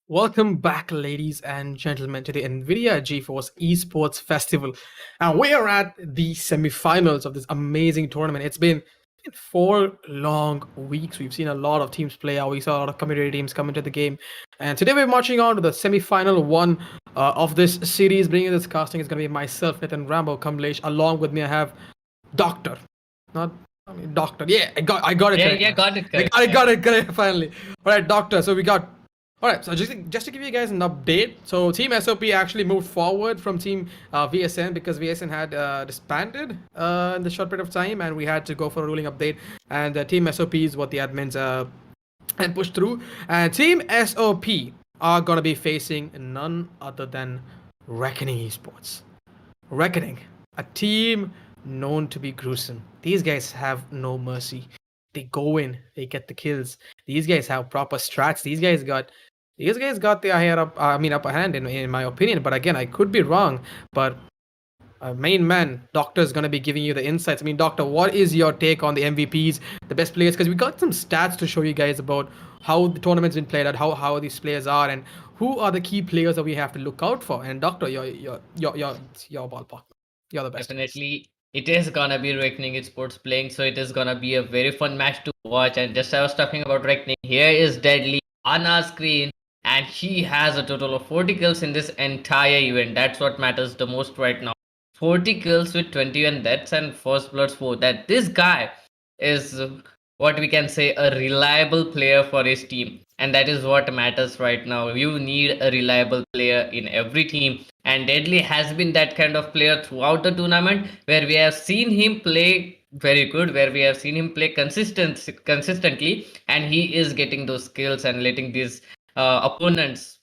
Welcome back, ladies and gentlemen, to the NVIDIA GeForce Esports Festival. And we are at the semifinals of this amazing tournament. It's been 4 long weeks. We've seen a lot of teams play out. We saw a lot of community teams come into the game. And today we're marching on to the semifinal one of this series. Bringing this casting is going to be myself, Nathan Rambo Kamlesh. Along with me, I have Doctor. Not Doctor. Yeah, I got it Yeah, correct. yeah, got it I correct. got it correct finally. All right, Doctor. So we got all right, so just to give you guys an update, so Team SOP actually moved forward from Team VSN because VSN had disbanded in the short period of time, and we had to go for a ruling update. And Team SOP is what the admins and pushed through. And Team SOP are gonna be facing none other than Reckoning Esports. Reckoning, a team known to be gruesome. These guys have no mercy. They go in, they get the kills. These guys have proper strats. These guys got the upper hand in my opinion. But again, I could be wrong. But main man, Doctor is gonna be giving you the insights. I mean, Doctor, what is your take on the MVPs, the best players? Because we got some stats to show you guys about how the tournament's been played out, how these players are, and who are the key players that we have to look out for. And Doctor, your ballpark. You're the best. Definitely, it is gonna be Reckoning Esports playing, so it is gonna be a very fun match to watch. And just I was talking about Reckoning, here is Deadly on our screen, and he has a total of 40 kills in this entire event. That's what matters the most right now. 40 kills with 21 deaths and first bloods 4. That this guy is what we can say a reliable player for his team, and that is what matters right now. You need a reliable player in every team, and Deadly has been that kind of player throughout the tournament, where we have seen him play very good, where we have seen him play consistently, and he is getting those skills and letting these opponents,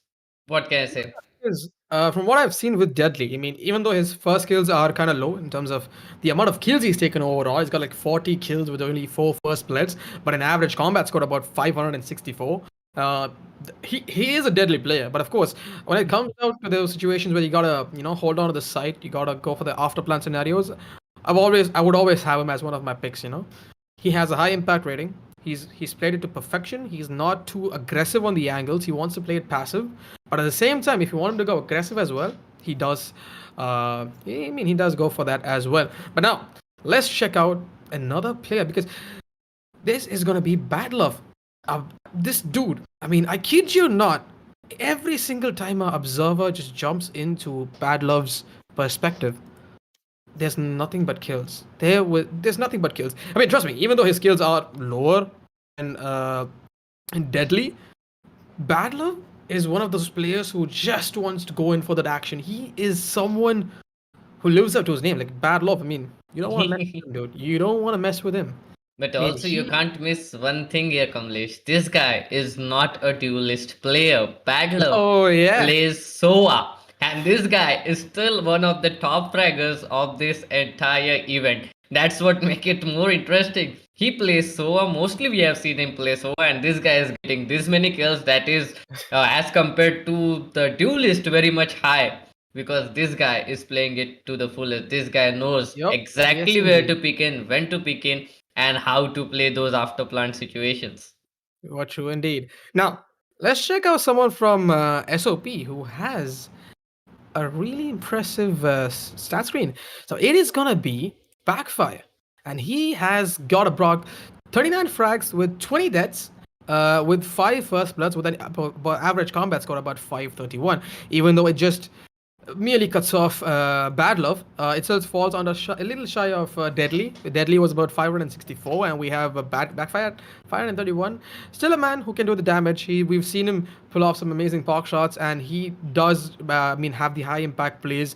what can I say. Is from what I've seen with Deadly, I mean, even though his first kills are kind of low in terms of the amount of kills he's taken overall, he's got like 40 kills with only 4 first bloods, but an average combat score about 564. Uh, he is a deadly player, but of course, when it comes out to those situations where you gotta hold on to the site, you gotta go for the after plan scenarios. I would always have him as one of my picks. He has a high impact rating. He's played it to perfection. He's not too aggressive on the angles. He wants to play it passive, but at the same time, if you want him to go aggressive as well, he does. He does go for that as well. But now, let's check out another player because this is gonna be bad love. This dude. I mean, I kid you not. Every single time an observer just jumps into Bad Love's perspective, there's nothing but kills. There's nothing but kills. I mean, trust me. Even though his skills are lower and deadly, Bad Love is one of those players who just wants to go in for that action. He is someone who lives up to his name, like Bad Love. I mean, you don't want to mess with him, dude. You don't want to mess with him. But I mean, also, you can't miss one thing here, Kamlesh. This guy is not a duelist player. Bagler Oh yeah. plays SOA. And this guy is still one of the top fraggers of this entire event. That's what make it more interesting. He plays SOA. Mostly we have seen him play SOA, and this guy is getting this many kills. That is, as compared to the duelist, very much high. Because this guy is playing it to the fullest. This guy knows Yup. Yes, exactly where to indeed. pick in, when to pick in, and how to play those after plant situations. What true indeed. Now, let's check out someone from SOP who has a really impressive stat screen. So it is gonna be Backfire, and he has got about 39 frags with 20 deaths. With 5 first bloods, with an average combat score about 531, even though it just merely cuts off Bad Love. It still falls under a little shy of Deadly. Deadly was about 564, and we have a Backfire at 531. Still a man who can do the damage. We've seen him pull off some amazing park shots, and he does, have the high impact plays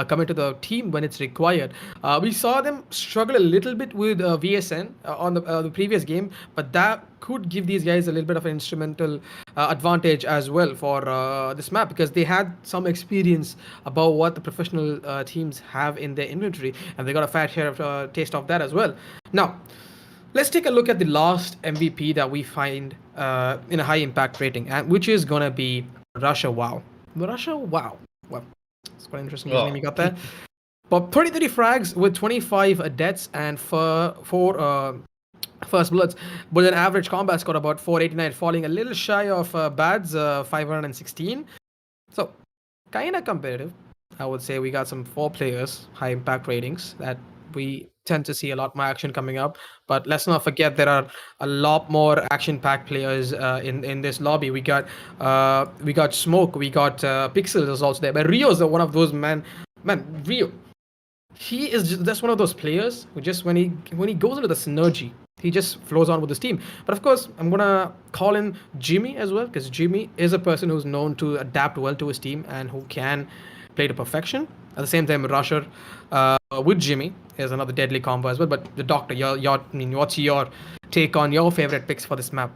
coming to the team when it's required. We saw them struggle a little bit with VSN on the previous game, but that could give these guys a little bit of an instrumental advantage as well for this map because they had some experience about what the professional teams have in their inventory, and they got a fair share of taste of that as well. Now, let's take a look at the last MVP that we find in a high impact rating, and which is gonna be Russia Wow. Russia Wow. Well, it's quite interesting name you got there. But 30 frags with 25 deaths and four first bloods, with an average combat score about 489, falling a little shy of Bad's 516. So, kind of competitive. I would say we got some 4 players, high impact ratings that we tend to see a lot more action coming up. But let's not forget there are a lot more action-packed players in this lobby. We got Smoke, we got Pixel is also there, but Rio's one of those man Rio, he is just, that's one of those players who just when he goes into the synergy, he just flows on with his team. But of course, I'm gonna call in Jimmy as well, because Jimmy is a person who's known to adapt well to his team and who can play to perfection. At the same time, Rusher with Jimmy is another deadly combo as well. But the Doctor, I mean, what's your take on your favorite picks for this map?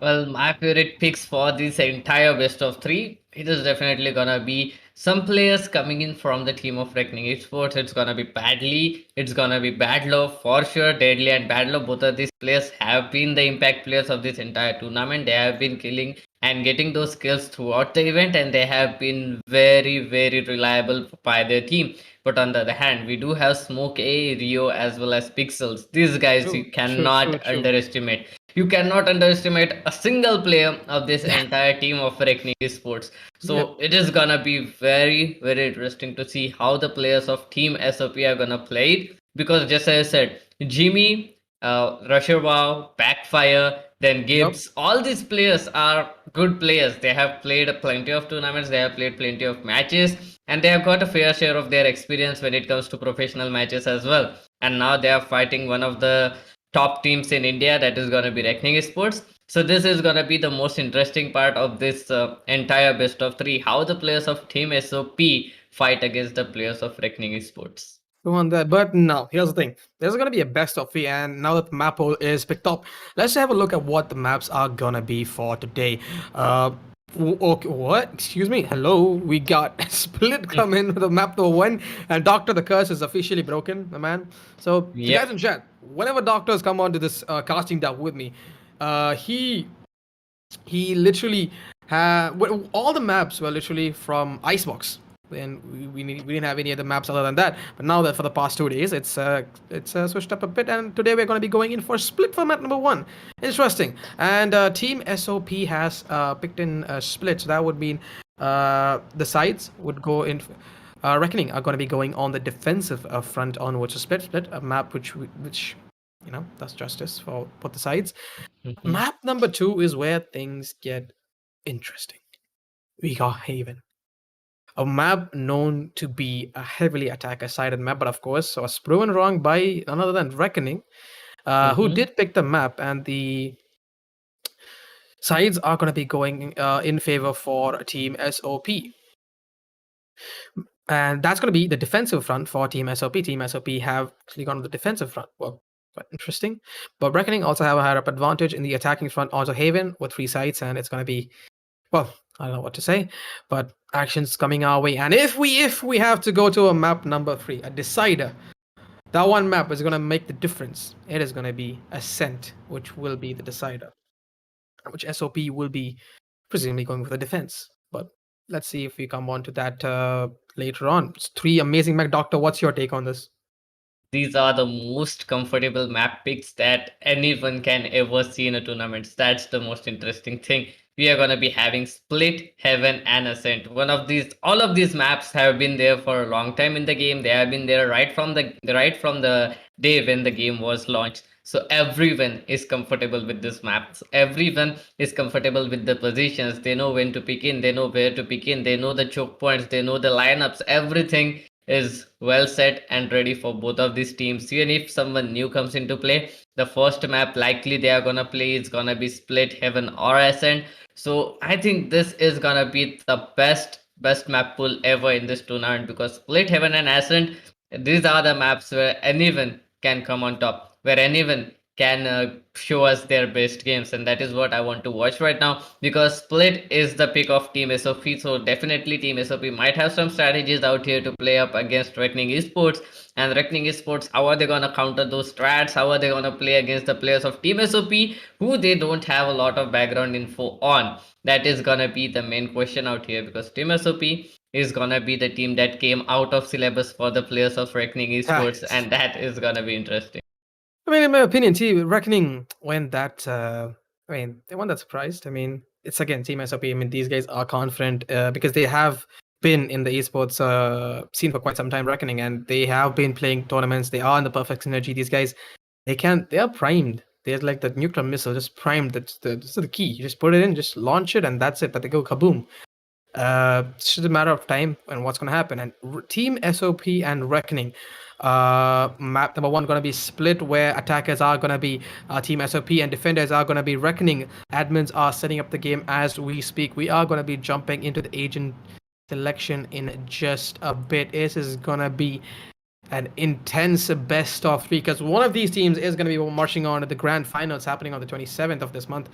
Well, my favorite picks for this entire best of three, it is definitely gonna be some players coming in from the team of Reckoning Esports. It's gonna be Badly, it's gonna be Badlove for sure. Deadly and Badlove, both of these players have been the impact players of this entire tournament. They have been killing and getting those kills throughout the event, and they have been very, very reliable by their team. But on the other hand, we do have Smoke A, Rio, as well as Pixels. These guys you True, true, true, cannot true. underestimate. You cannot underestimate a single player of this entire team of Reckoning Esports. Yeah. So it is gonna be very, very interesting to see how the players of Team SOP are gonna play it. Because just as I said, Jimmy, Rusher Wow, Backfire, then Yep. Gibbs, all these players are good players. They have played plenty of tournaments, they have played plenty of matches, and they have got a fair share of their experience when it comes to professional matches as well. And now they are fighting one of the top teams in India, that is going to be Reckoning Sports. So this is going to be the most interesting part of this entire best of three, how the players of Team SOP fight against the players of Reckoning Sports. On that. But now, here's the thing. There's gonna be a best of 3, and now that the map poll is picked up, let's have a look at what the maps are gonna be for today. Okay, what? Excuse me. Hello, we got Split come in with the map number 1, and Doctor the Curse is officially broken, my man. So, to guys Yep. in chat, whenever doctors come onto this casting deck with me, he literally had all the maps were literally from Icebox. And we didn't have any other maps other than that. But now that for the past 2 days, it's switched up a bit, and today we're going to be going in for split format number 1. Interesting. And Team SOP has picked in split, so that would mean the sides would go in. Reckoning are going to be going on the defensive front on which is split, a map which does justice for both the sides. Mhm. Map number 2 is where things get interesting. We got Haven, a map known to be a heavily attacker-sided map, but of course was proven wrong by none other than Reckoning, who Mhm. did pick the map, and the sides are going to be going in favor for Team SOP. And that's going to be the defensive front for Team SOP. Team SOP have actually gone to the defensive front. Well, quite interesting. But Reckoning also have a higher up advantage in the attacking front, also Haven with 3 sides, and it's going to be, well, I don't know what to say, but actions coming our way. And if we have to go to a map number 3, a decider, that one map is going to make the difference. It is going to be Ascent, which will be the decider, which SOP will be presumably going for the defense. But let's see if we come on to that later on. It's 3 amazing mech. Doctor, what's your take on this? These are the most comfortable map picks that anyone can ever see in a tournament. That's the most interesting thing. We are going to be having Split, Heaven, and Ascent. All of these maps have been there for a long time in the game. They have been there right from the day when the game was launched. So everyone is comfortable with this map. So everyone is comfortable with the positions. They know when to pick in. They know where to pick in. They know the choke points. They know the lineups. Everything is well set and ready for both of these teams. Even if someone new comes into play, the first map likely they are gonna play is gonna be Split, Heaven, or Ascent. So I think this is gonna be the best map pool ever in this tournament, because Split, Heaven, and Ascent, these are the maps where anyone can come on top, where anyone can show us their best games, and that is what I want to watch right now, because Split is the pick of Team SOP. So definitely Team SOP might have some strategies out here to play up against Reckoning Esports. And Reckoning Esports, how are they gonna counter those strats? How are they gonna play against the players of Team SOP who they don't have a lot of background info on? That is gonna be the main question out here, because Team SOP is gonna be the team that came out of syllabus for the players of Reckoning Esports, That and that is gonna be interesting. I mean, in my opinion, Team Reckoning went that. I mean, they won that surprised. I mean, it's again Team SOP. I mean, these guys are confident because they have been in the esports scene for quite some time, Reckoning, and they have been playing tournaments. They are in the perfect synergy. These guys, they can. They are primed. They're like the nuclear missile, just primed. That's the key. You just put it in, just launch it, and that's it. But they go kaboom. It's just a matter of time and what's going to happen. And Team SOP and Reckoning, map number one going to be split, where attackers are going to be Team SOP and defenders are going to be Reckoning. Admins are setting up the game as we speak. We are going to be jumping into the agent selection in just a bit. This is going to be an intense best of three, because one of these teams is going to be marching on to the grand finals happening on the 27th of this month.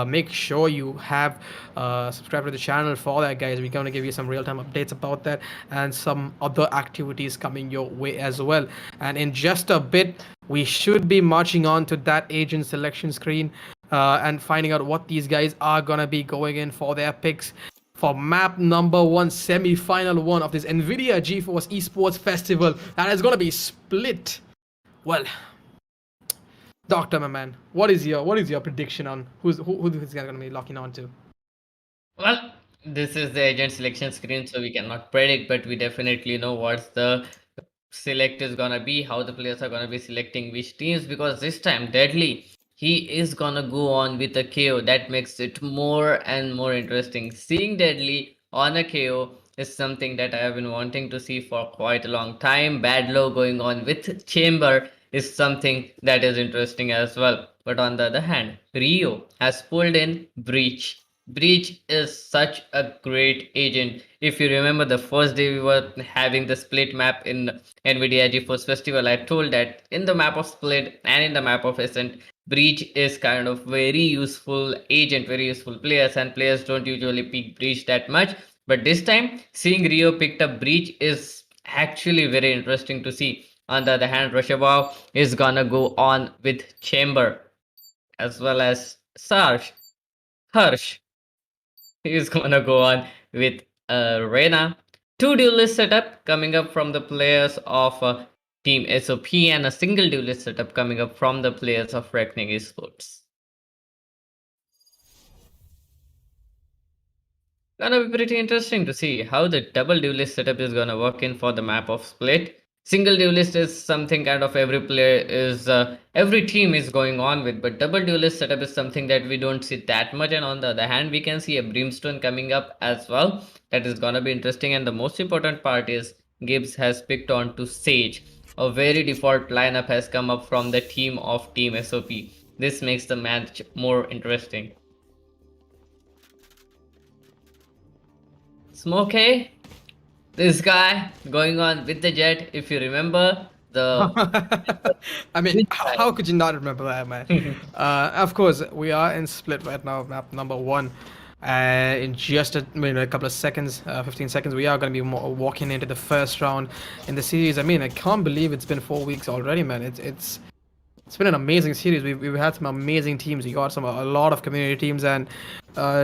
Make sure you have subscribed to the channel for that, guys. We're going to give you some real-time updates about that and some other activities coming your way as well. And in just a bit, we should be marching on to that agent selection screen and finding out what these guys are going to be going in for their picks for map number one, semi-final one of this NVIDIA GeForce Esports Festival that is going to be split. Well, Doctor, my man, what is your prediction on who's going to be locking on to? Well, this is the agent selection screen, so we cannot predict, but we definitely know what's the select is gonna be, how the players are gonna be selecting which teams, because this time Deadly, he is gonna go on with a KO. That makes it more and more interesting. Seeing Deadly on a KO is something that I have been wanting to see for quite a long time. Badlow going on with Chamber is something that is interesting as well. But on the other hand, Rio has pulled in Breach. Breach is such a great agent. If you remember the first day we were having the split map in NVIDIA GeForce Festival, I told that in the map of Split and in the map of Ascent, Breach is kind of very useful agent, very useful players, and players don't usually pick Breach that much. But this time, seeing Rio picked up Breach is actually very interesting to see. On the other hand, Roshabov is gonna go on with Chamber as well as Sarge. Harsh is gonna go on with Reyna. Two duelist setup coming up from the players of Team SOP and a single duelist setup coming up from the players of Reckoning Esports. Gonna be pretty interesting to see how the double duelist setup is gonna work in for the map of Split. Single duelist is something kind of every player is every team is going on with, but double duelist setup is something that we don't see that much. And on the other hand, we can see a Brimstone coming up as well. That is gonna be interesting. And the most important part is Gibbs has picked on to Sage. A very default lineup has come up from the team of Team SOP. This makes the match more interesting. Smokey, this guy going on with the Jet. If you remember the I mean, how could you not remember that, man? Of course, we are in Split right now, map number one. In just a couple of seconds, 15 seconds, we are going to be walking into the first round in the series. I mean, I can't believe it's been 4 weeks already, man. It's been an amazing series. We've had some amazing teams. We got a lot of community teams, and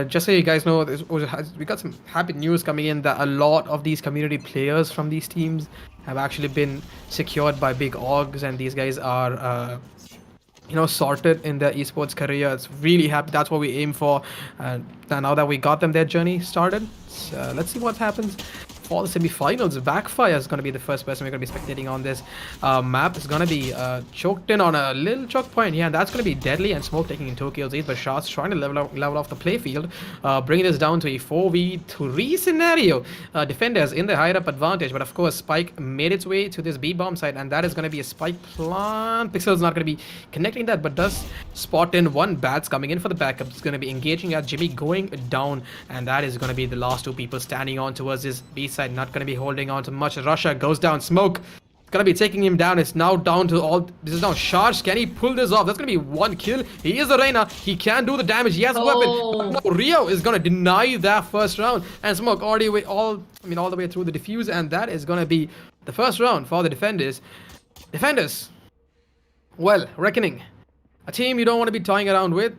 just so you guys know, we got some happy news coming in that a lot of these community players from these teams have actually been secured by big orgs, and these guys are sorted in their esports career. It's really happy. That's what we aim for. And now that we got them their journey started, let's see what happens for the semi-finals. Backfire is going to be the first person we're going to be spectating on this map. Is going to be choked in on a little choke point. Yeah, and that's going to be Deadly and Smoke taking in 2 kills each, but Shots trying to level off the playfield, bringing this down to a 4v3 scenario. Defenders in the higher up advantage, but of course Spike made its way to this B-bomb site, and that is going to be a Spike plant. Pixel's not going to be connecting that, but does spot in one. Bats coming in for the backup. It's going to be engaging at Jimmy going down, and that is going to be the last 2 people standing on towards this B side, not going to be holding on to much. Russia goes down. Smoke gonna be taking him down. It's now down to all. This is now Charge. Can he pull this off? That's gonna be 1 kill. He is the Reina. He can do the damage. He has a weapon. But no, Rio is gonna deny that first round, and Smoke already all the way through the defuse, and that is gonna be the first round for the defenders. Well, Reckoning, a team you don't want to be toying around with,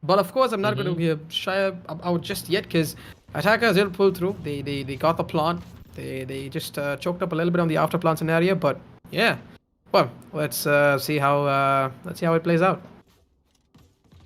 but of course I'm not going to be shy out just yet, because attackers did pull through. They got the plant. They just choked up a little bit on the after plant scenario, but yeah, Well, let's see how it plays out.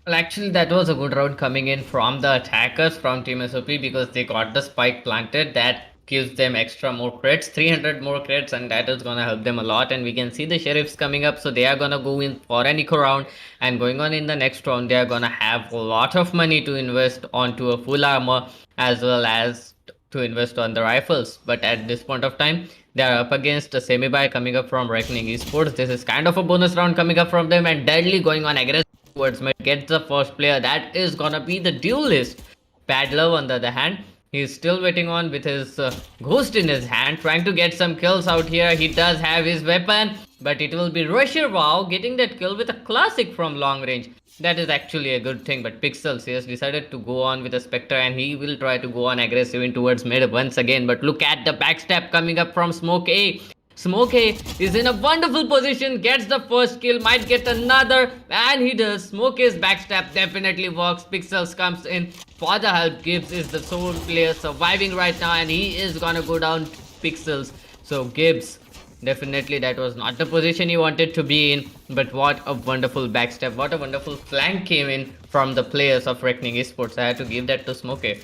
Well, actually, that was a good round coming in from the attackers from Team SOP because they got the spike planted. That gives them extra more crits, 300 more crits, and that is gonna help them a lot. And we can see the sheriffs coming up, so they are gonna go in for an eco round. And going on in the next round, they are gonna have a lot of money to invest onto a full armor as well as to invest on the rifles. But at this point of time, they are up against a semi buy coming up from Reckoning Esports. This is kind of a bonus round coming up from them, and Deadly going on aggressive towards mid gets the first player. That is gonna be the duelist. Bad Love, on the other hand, he's still waiting on with his ghost in his hand, trying to get some kills out here. He does have his weapon, but it will be Rusher Wow getting that kill with a classic from long range. That is actually a good thing, but Pixels he has decided to go on with a Spectre and he will try to go on aggressive in towards mid once again. But look at the backstab coming up from Smoke A. Smokey is in a wonderful position, gets the first kill, might get another, and he does. Smokey's backstab definitely works. Pixels comes in for the help. Gibbs is the sole player surviving right now, and he is gonna go down Pixels. So Gibbs, definitely that was not the position he wanted to be in, but what a wonderful backstab, what a wonderful flank came in from the players of Reckoning Esports. I had to give that to Smokey.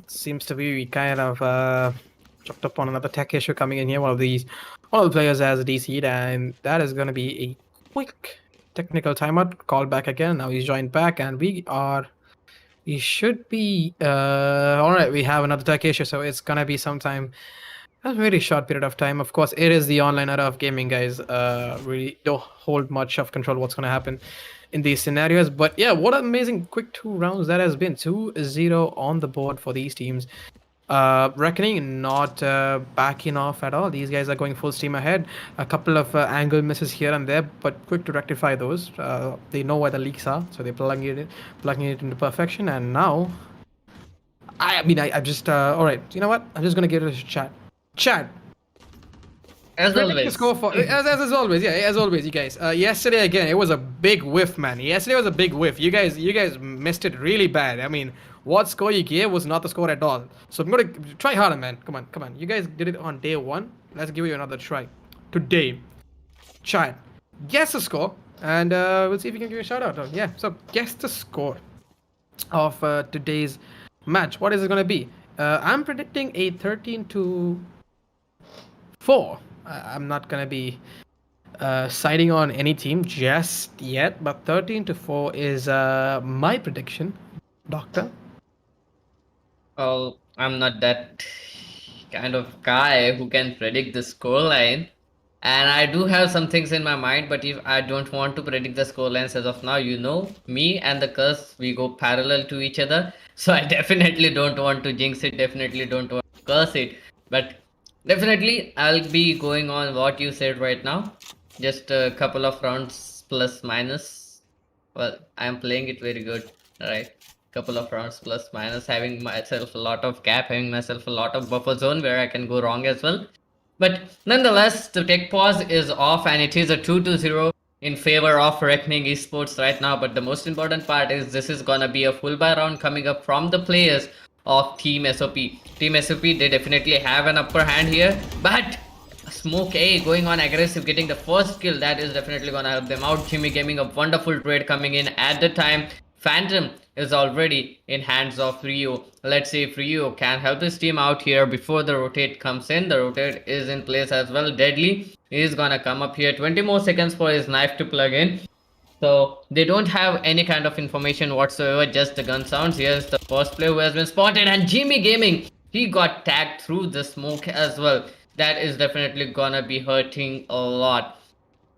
Seems to be kind of chucked up on another tech issue coming in here. One of the players has DC'd, and that is going to be a quick technical timeout. Called back again. Now he's joined back, and we should be all right. We have another tech issue, so it's gonna be sometime. A very short period of time. Of course, it is the online era of gaming, guys. Really don't hold much of control what's gonna happen in these scenarios. But yeah, what an amazing quick 2 rounds that has been. 2-0 on the board for these teams. Reckoning not backing off at all. These guys are going full steam ahead. A couple of angle misses here and there, but quick to rectify those. They know where the leaks are, so they're plugging it into perfection. And now, I mean, I just all right. You know what? I'm just gonna give it a chat. Chat. As Predict the always. score for as always, yeah, as always, you guys. Yesterday again, it was a big whiff, man. Yesterday was a big whiff. You guys missed it really bad. I mean, what score you gave was not the score at all. So I'm gonna try harder, man. Come on. You guys did it on day one. Let's give you another try. Today, chat. Guess the score, and we'll see if we can give you a shout out. Yeah. So guess the score of today's match. What is it gonna be? I'm predicting a 13-4. I'm not gonna be siding on any team just yet, but 13-4 is my prediction, Doctor. Well, I'm not that kind of guy who can predict the scoreline. And I do have some things in my mind, but if I don't want to predict the scorelines as of now, you know, me and the curse, we go parallel to each other. So I definitely don't want to jinx it, definitely don't want to curse it. But definitely, I'll be going on what you said right now. Just a couple of rounds plus minus. Well, I'm playing it very good, right? Couple of rounds plus minus, having myself a lot of gap, having myself a lot of buffer zone where I can go wrong as well. But nonetheless, the tech pause is off and it is a 2-0 in favor of Reckoning Esports right now. But the most important part is this is gonna be a full buy round coming up from the players of Team SOP. Team SOP, they definitely have an upper hand here, but Smoke A going on aggressive, getting the first kill, that is definitely gonna help them out. Jimmy Gaming, a wonderful trade coming in at the time. Phantom is already in hands of Rio. Let's see if Rio can help his team out here before the rotate comes in. The rotate is in place as well. Deadly is gonna come up here. 20 more seconds for his knife to plug in. So they don't have any kind of information whatsoever, just the gun sounds. Here's the first player who has been spotted, and Jimmy Gaming, he got tagged through the smoke as well. That is definitely gonna be hurting a lot.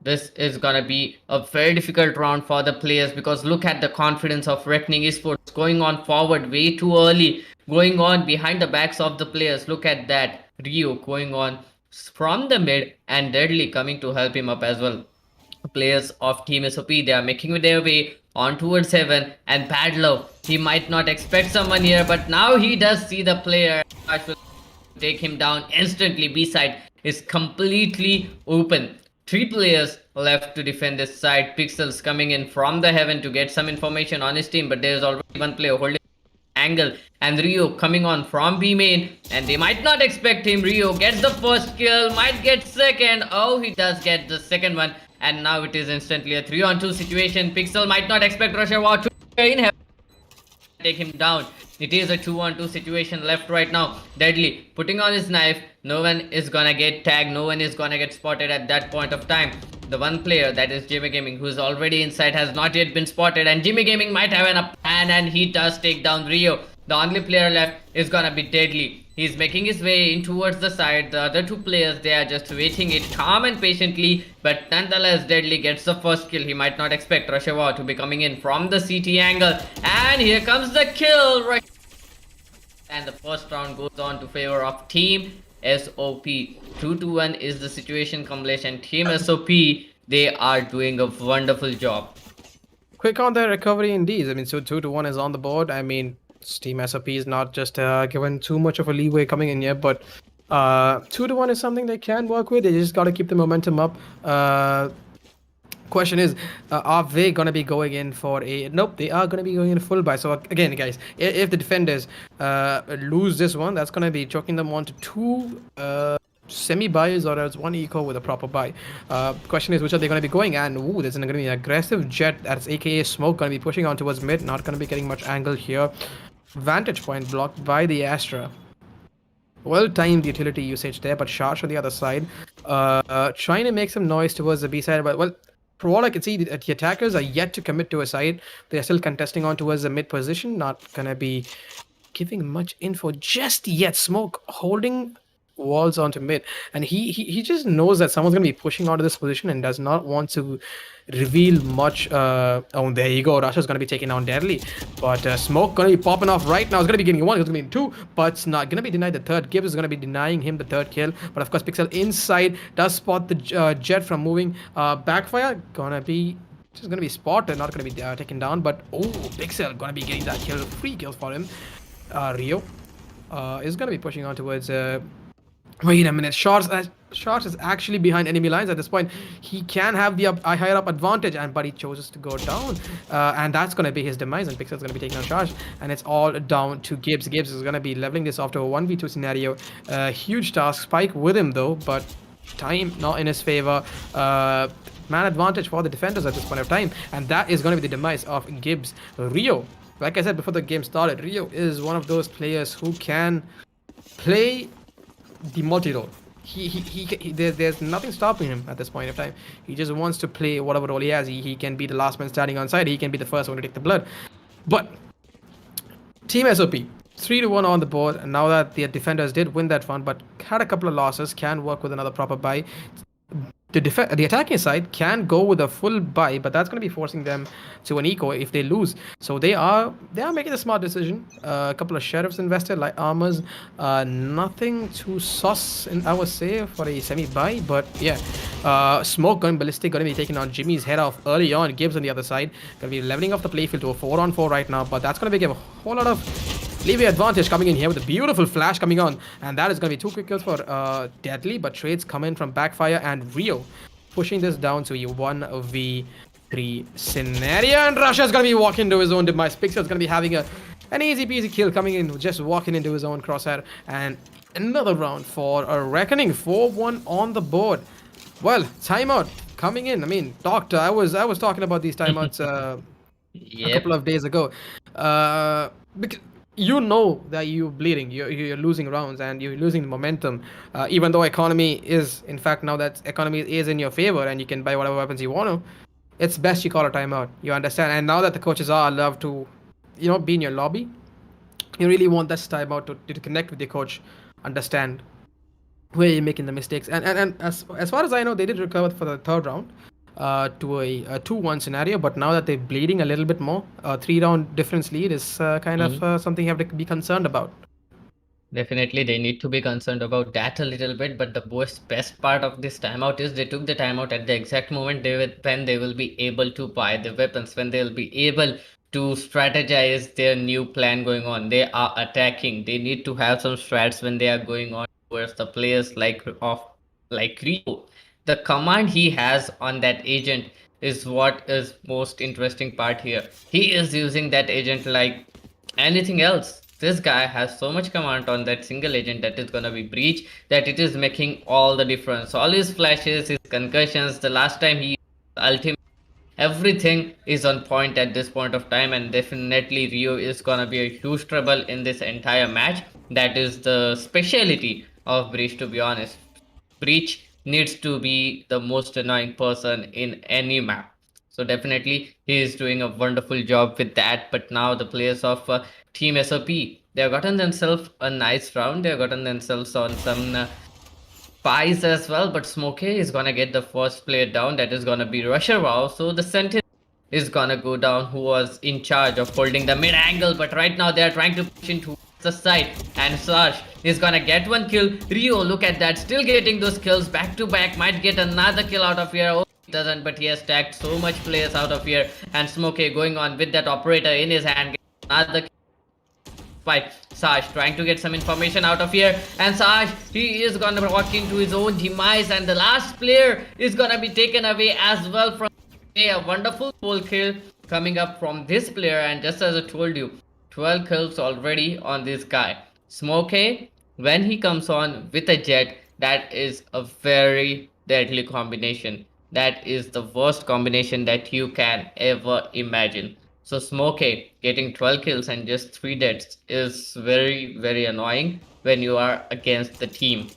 This is gonna be a very difficult round for the players because look at the confidence of Reckoning Esports going on forward way too early, going on behind the backs of the players. Look at that. Rio going on from the mid and Deadly coming to help him up as well. Players of Team SOP, they are making their way on towards heaven, and Bad Love, he might not expect someone here, but now he does see the player. I will take him down instantly. B side is completely open. 3 players left to defend this side. Pixels coming in from the heaven to get some information on his team, but there is already 1 player holding angle. And Rio coming on from B main, and they might not expect him. Rio gets the first kill, might get second. Oh, he does get the second one, and now it is instantly a 3-on-2 situation. Pixel might not expect Russia War to in take him down. It is a 2-on-2 situation left right now. Deadly putting on his knife. No one is gonna get tagged. No one is gonna get spotted at that point of time. The one player, that is Jimmy Gaming, who is already inside, has not yet been spotted, and Jimmy Gaming might have an up hand, and he does take down Rio. The only player left is gonna be Deadly. He's making his way in towards the side. The other two players, they are just waiting it calm and patiently. But nonetheless, Deadly gets the first kill. He might not expect Rushawa to be coming in from the CT angle. And here comes the kill. Right. And the first round goes on to favor of Team SOP. 2-1 is the situation, Kamlesh. And Team SOP, they are doing a wonderful job. Quick on their recovery indeed. I mean, so 2-1 is on the board. I mean, Team SOP is not just given too much of a leeway coming in here, but 2-1 is something they can work with. They just got to keep the momentum up. Question is, are they going to be going in for a... Nope, they are going to be going in full buy. So again, guys, if the defenders lose this one, that's going to be choking them on to two semi-buys or else one eco with a proper buy. Question is, which are they going to be going? And ooh, there's going to be an aggressive jet, that's aka smoke, going to be pushing on towards mid. Not going to be getting much angle here. Vantage point blocked by the Astra. Well-timed utility usage there, but Sharsh on the other side, trying to make some noise towards the B side. But well, for all I can see, the attackers are yet to commit to a side. They're still contesting on towards the mid position. Not gonna be giving much info just yet. Smoke holding walls onto mid, and he just knows that someone's gonna be pushing onto this position and does not want to reveal much. Oh, there you go. Russia's gonna be taking down Deadly, but Smoke gonna be popping off right now. It's gonna be getting one. It's gonna be two, but it's not gonna be denied the third. Gibbs is gonna be denying him the third kill, but of course Pixel inside does spot the jet from moving. Backfire gonna be just gonna be spotted, not gonna be taken down. But oh, Pixel gonna be getting that kill, free kills for him. Rio is gonna be pushing on towards. Wait a minute, Shorts is actually behind enemy lines at this point. He can have the higher up advantage, but he chooses to go down, and that's gonna be his demise. And Pixel's gonna be taking on charge, and it's all down to Gibbs. Gibbs is gonna be leveling this off to a 1v2 scenario. Huge task, Spike with him though, but time not in his favor. Man advantage for the defenders at this point of time, and that is gonna be the demise of Gibbs. Rio, like I said before the game started, Rio is one of those players who can play the multi-role. There's nothing stopping him at this point of time. He just wants to play whatever role he has. He can be the last man standing on side. He can be the first one to take the blood. But Team SOP 3-1 on the board, and now that the defenders did win that one but had a couple of losses, can work with another proper buy. The attacking side can go with a full buy, but that's going to be forcing them to an eco if they lose. So they are making a smart decision. A couple of sheriffs invested, light armors, nothing too sus, I would say, for a semi buy. But yeah, smoke gun ballistic going to be taking on Jimmy's head off early on. Gibbs on the other side going to be leveling off the playfield to a 4-on-4 right now, but that's going to give a whole lot of leeway advantage coming in here with a beautiful flash coming on, and that is going to be 2 quick kills for Deadly, but trades come in from Backfire and Rio, pushing this down to a 1v3 scenario, and Russia's going to be walking into his own demise. Pixel's going to be having an easy peasy kill coming in, just walking into his own crosshair, and another round for a reckoning. 4-1 on the board. Well, timeout coming in. I mean, Doctor, I was talking about these timeouts a couple of days ago, because you know that you're bleeding, you're losing rounds and you're losing momentum, even though economy is, in fact, now that economy is in your favor and you can buy whatever weapons you want to, it's best you call a timeout, you understand? And now that the coaches are allowed to, be in your lobby, you really want this timeout to connect with your coach, understand where you're making the mistakes. And as far as I know, they did recover for the third round, to a 2-1 scenario, but now that they're bleeding a little bit more, 3-round difference lead is kind of something you have to be concerned about. Definitely, they need to be concerned about that a little bit. But the best part of this timeout is they took the timeout at the exact moment when they will be able to buy the weapons, when they will be able to strategize their new plan going on. They are attacking. They need to have some strats when they are going on towards the players like Rio. The command he has on that agent is what is most interesting part here. He is using that agent like anything else. This guy has so much command on that single agent that is gonna be breach that it is making all the difference. All his flashes, his concussions, the last time he ultimate, everything is on point at this point of time, and definitely Rio is gonna be a huge trouble in this entire match. That is the speciality of Breach, to be honest. Breach needs to be the most annoying person in any map. So definitely he is doing a wonderful job with that. But now the players of Team SOP, they have gotten themselves a nice round. They have gotten themselves on some spies as well. But Smokey is gonna get the first player down. That is gonna be Rusher Wow. So the Sentinel is gonna go down, who was in charge of holding the mid angle. But right now they are trying to push into the side, and Sarge is gonna get one kill. Rio, look at that, still getting those kills back to back, might get another kill out of here. Oh, he doesn't, but he has tagged so much players out of here. And Smokey going on with that operator in his hand, another kill by Sarge, trying to get some information out of here. And Sarge, he is gonna walk into his own demise, and the last player is gonna be taken away as well from a wonderful full kill coming up from this player. And just as I told you, 12 kills already on this guy. Smokey, when he comes on with a jet, that is a very deadly combination. That is the worst combination that you can ever imagine. So Smokey getting 12 kills and just 3 deaths is very, very annoying when you are against the team.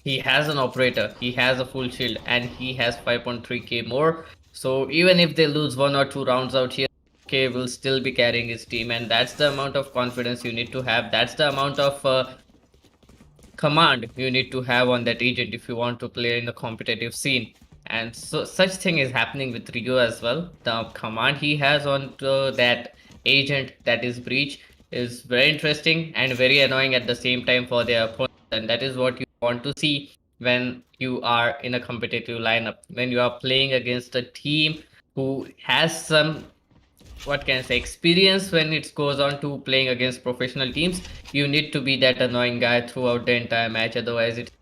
He has an operator, he has a full shield, and he has 5.3k more. So even if they lose 1 or 2 rounds out here, K will still be carrying his team, and that's the amount of confidence you need to have. That's the amount of command you need to have on that agent if you want to play in the competitive scene. And so such thing is happening with Rio as well. The command he has on that agent, that is Breach, is very interesting and very annoying at the same time for their opponents. And that is what you want to see when you are in a competitive lineup, when you are playing against a team who has some, what can I say, experience when it goes on to playing against professional teams. You need to be that annoying guy throughout the entire match, otherwise it's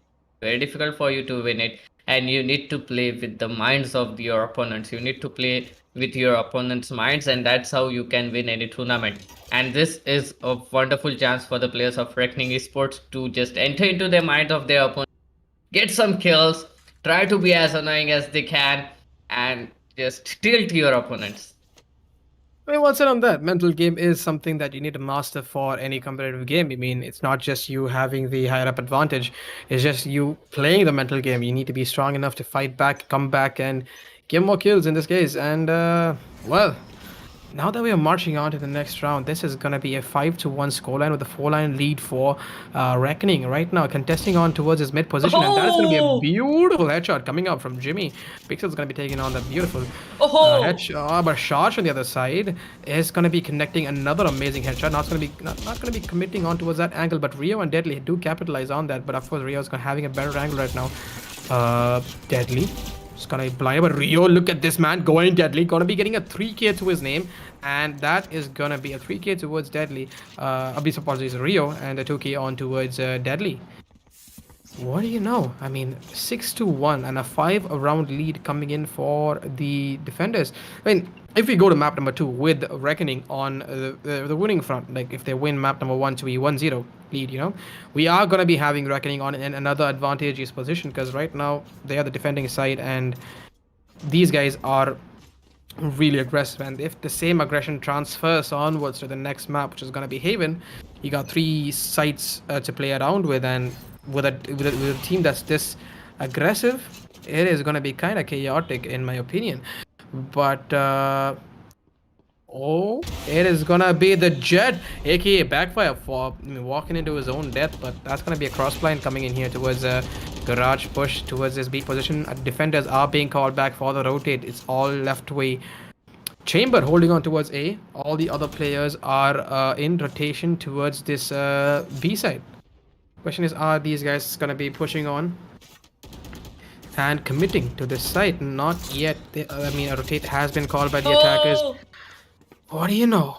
very difficult for you to win it. And you need to play with the minds of your opponents. You need to play with your opponent's minds, and that's how you can win any tournament. And this is a wonderful chance for the players of Reckoning Esports to just enter into the mind of their opponent, get some kills, try to be as annoying as they can, and just tilt your opponents. I mean, what's it on that? Mental game is something that you need to master for any competitive game. I mean, it's not just you having the higher up advantage, it's just you playing the mental game. You need to be strong enough to fight back, come back, and get more kills in this case. And, well, now that we are marching on to the next round, this is going to be a 5-1 scoreline with a 4-line lead for Reckoning. Right now, contesting on towards his mid position, and that is going to be a Oh, beautiful headshot coming out from Jimmy. Pixel's going to be taking on the beautiful oh, headshot, but Sharsh on the other side is going to be connecting another amazing headshot. Not going to be not going to be committing on towards that angle, but Rio and Deadly do capitalize on that. But of course, Rio's having a better angle right now. Deadly. It's gonna be blind, but Rio, look at this man going Deadly, gonna be getting a 3k to his name, and that is gonna be a 3k towards Deadly. Apologies, Rio, and a 2k on towards Deadly. What do you know? I mean, 6-1 and a 5-round lead coming in for the defenders. I mean, if we go to map number 2 with Reckoning on the winning front, like if they win map number 1 to be 1-0 lead, we are going to be having Reckoning on in another advantageous position, because right now they are the defending side and these guys are really aggressive, and if the same aggression transfers onwards to the next map, which is going to be Haven, you got 3 sites to play around with, and with a team that's this aggressive, it is going to be kind of chaotic in my opinion. But oh, it is gonna be the Jet, aka Backfire, for walking into his own death. But that's gonna be a crossblind coming in here towards a garage push towards this B position. Defenders are being called back for the rotate. It's all left way. Chamber holding on towards A. All the other players are in rotation towards this B side. Question is, are these guys gonna be pushing on and committing to this side? Not yet. I mean, a rotate has been called by the attackers. oh. What do you know?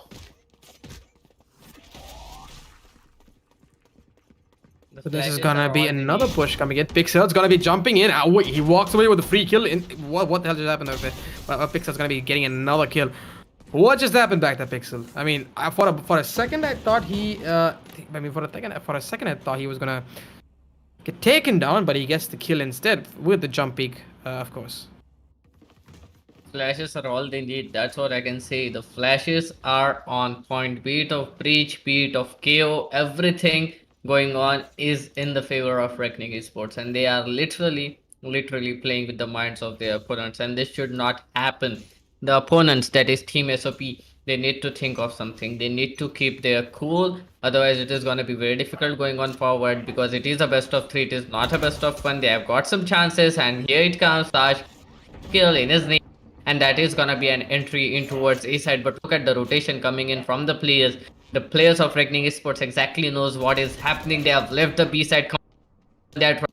The So this is flashes gonna are be all they another need. push coming in. Pixel's gonna be jumping in. Oh, wait, he walks away with a free kill. What the hell just happened over there? Well, Pixel's gonna be getting another kill. What just happened back there, Pixel? I mean, for a second I thought he. For a second I thought he was gonna get taken down, but he gets the kill instead with the jump peak, of course. Flashes are all they need. That's what I can say. The flashes are on point. Beat of Breach, beat of KO, everything going on is in the favor of Reckoning Esports, and they are literally playing with the minds of their opponents. And this should not happen. The opponents, that is Team SOP, they need to think of something. They need to keep their cool. Otherwise, it is going to be very difficult going on forward because it is a best of three. It is not a best of one. They have got some chances, and here it comes. Taj kill in his name, and that is gonna be an entry in towards A side. But look at the rotation coming in from the players. The players of Reckoning Esports exactly knows what is happening. They have left the B side. That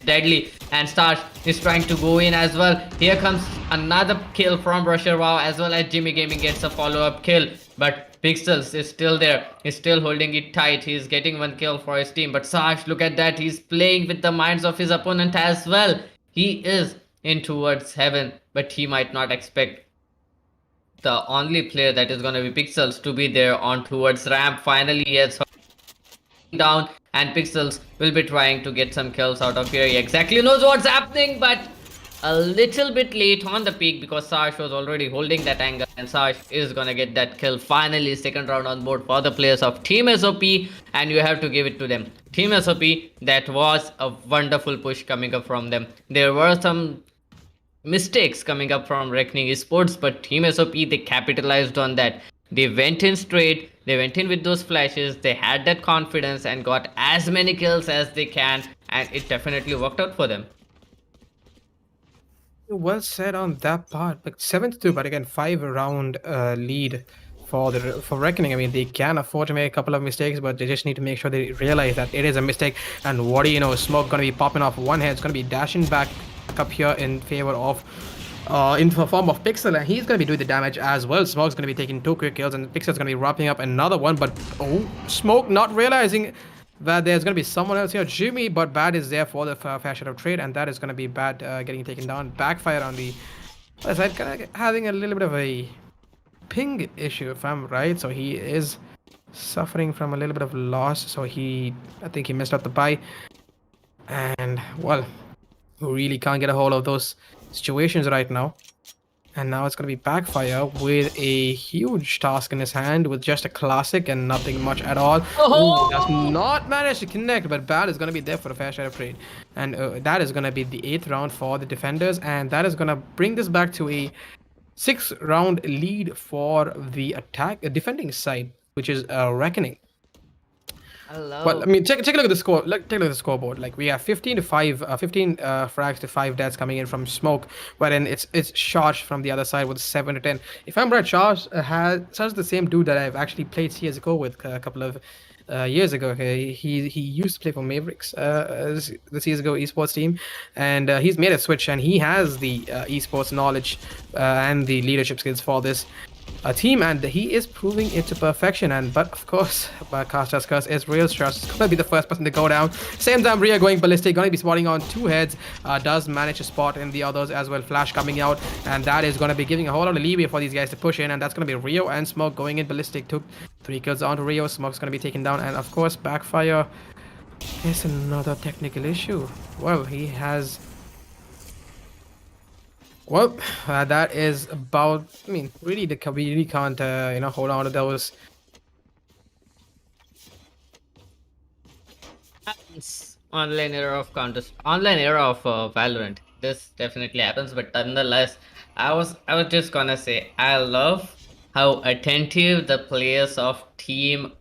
deadly, and Starch is trying to go in as well. Here comes another kill from Rusher Wow, as well as Jimmy Gaming gets a follow-up kill, but Pixels is still there. He's still holding it tight. He's getting one kill for his team, but Sarge, look at that, he's playing with the minds of his opponent as well. He is in towards heaven, but he might not expect the only player that is going to be Pixels to be there on towards ramp. Finally, yes, down, and Pixels will be trying to get some kills out of here. He exactly knows what's happening, but a little bit late on the peak because Sarge was already holding that angle, and Sarge is gonna get that kill. Finally, second round on board for the players of Team SOP, and you have to give it to them. Team SOP, that was a wonderful push coming up from them. There were some mistakes coming up from Reckoning Esports, but Team SOP, they capitalized on that. They went in straight, they went in with those flashes, they had that confidence and got as many kills as they can, and it definitely worked out for them. Well said on that part. Like 7-2, but again, 5 round lead for Reckoning. I mean, they can afford to make a couple of mistakes, but they just need to make sure they realize that it is a mistake. And what do you know? Smoke gonna be popping off one head. It's gonna be dashing back up here in favor of in the form of Pixel, and he's going to be doing the damage as well. Smoke's going to be taking 2 quick kills, and Pixel's going to be wrapping up another one. But oh, Smoke not realizing that there's going to be someone else here. Jimmy, but Bad is there for the fair share of trade, and that is going to be Bad getting taken down. Backfire on the other side, kind of having a little bit of a ping issue, if I'm right. So he is suffering from a little bit of loss. So I think he missed out the buy, and well, who really can't get a hold of those situations right now. And now it's going to be Backfire with a huge task in his hand with just a classic and nothing much at all. Ooh, does not manage to connect, but Bad is going to be there for a fair share of trade. And that is going to be the 8th round for the defenders, and that is going to bring this back to a 6 round lead for the defending side, which is Reckoning. Hello. Well, I mean, take a look at the score. Take a look at the scoreboard. Like we have 15 to 5, 15 frags to 5 deaths coming in from Smoke, wherein it's Charge from the other side with 7 to 10. If I'm right, Charge has the same dude that I've actually played CS:GO with a couple of years ago. Okay? He used to play for Mavericks, the CS:GO esports team, and he's made a switch, and he has the esports knowledge and the leadership skills for this team, and he is proving it to perfection. And but of course, Casta's curse is real. Strauss is gonna be the first person to go down. Same time, Rhea going ballistic, gonna be spotting on 2 heads. Does manage to spot in the others as well. Flash coming out, and that is gonna be giving a whole lot of leeway for these guys to push in. And that's gonna be Rio and Smoke going in ballistic. Took 3 kills onto Rio. Smoke's gonna be taken down, and of course, Backfire is another technical issue. Well, he has. Well, that is about. I mean, really, we really can't, hold on to those. Happens. Online era of Valorant. This definitely happens, but nonetheless, I was just gonna say I love how attentive the players of Team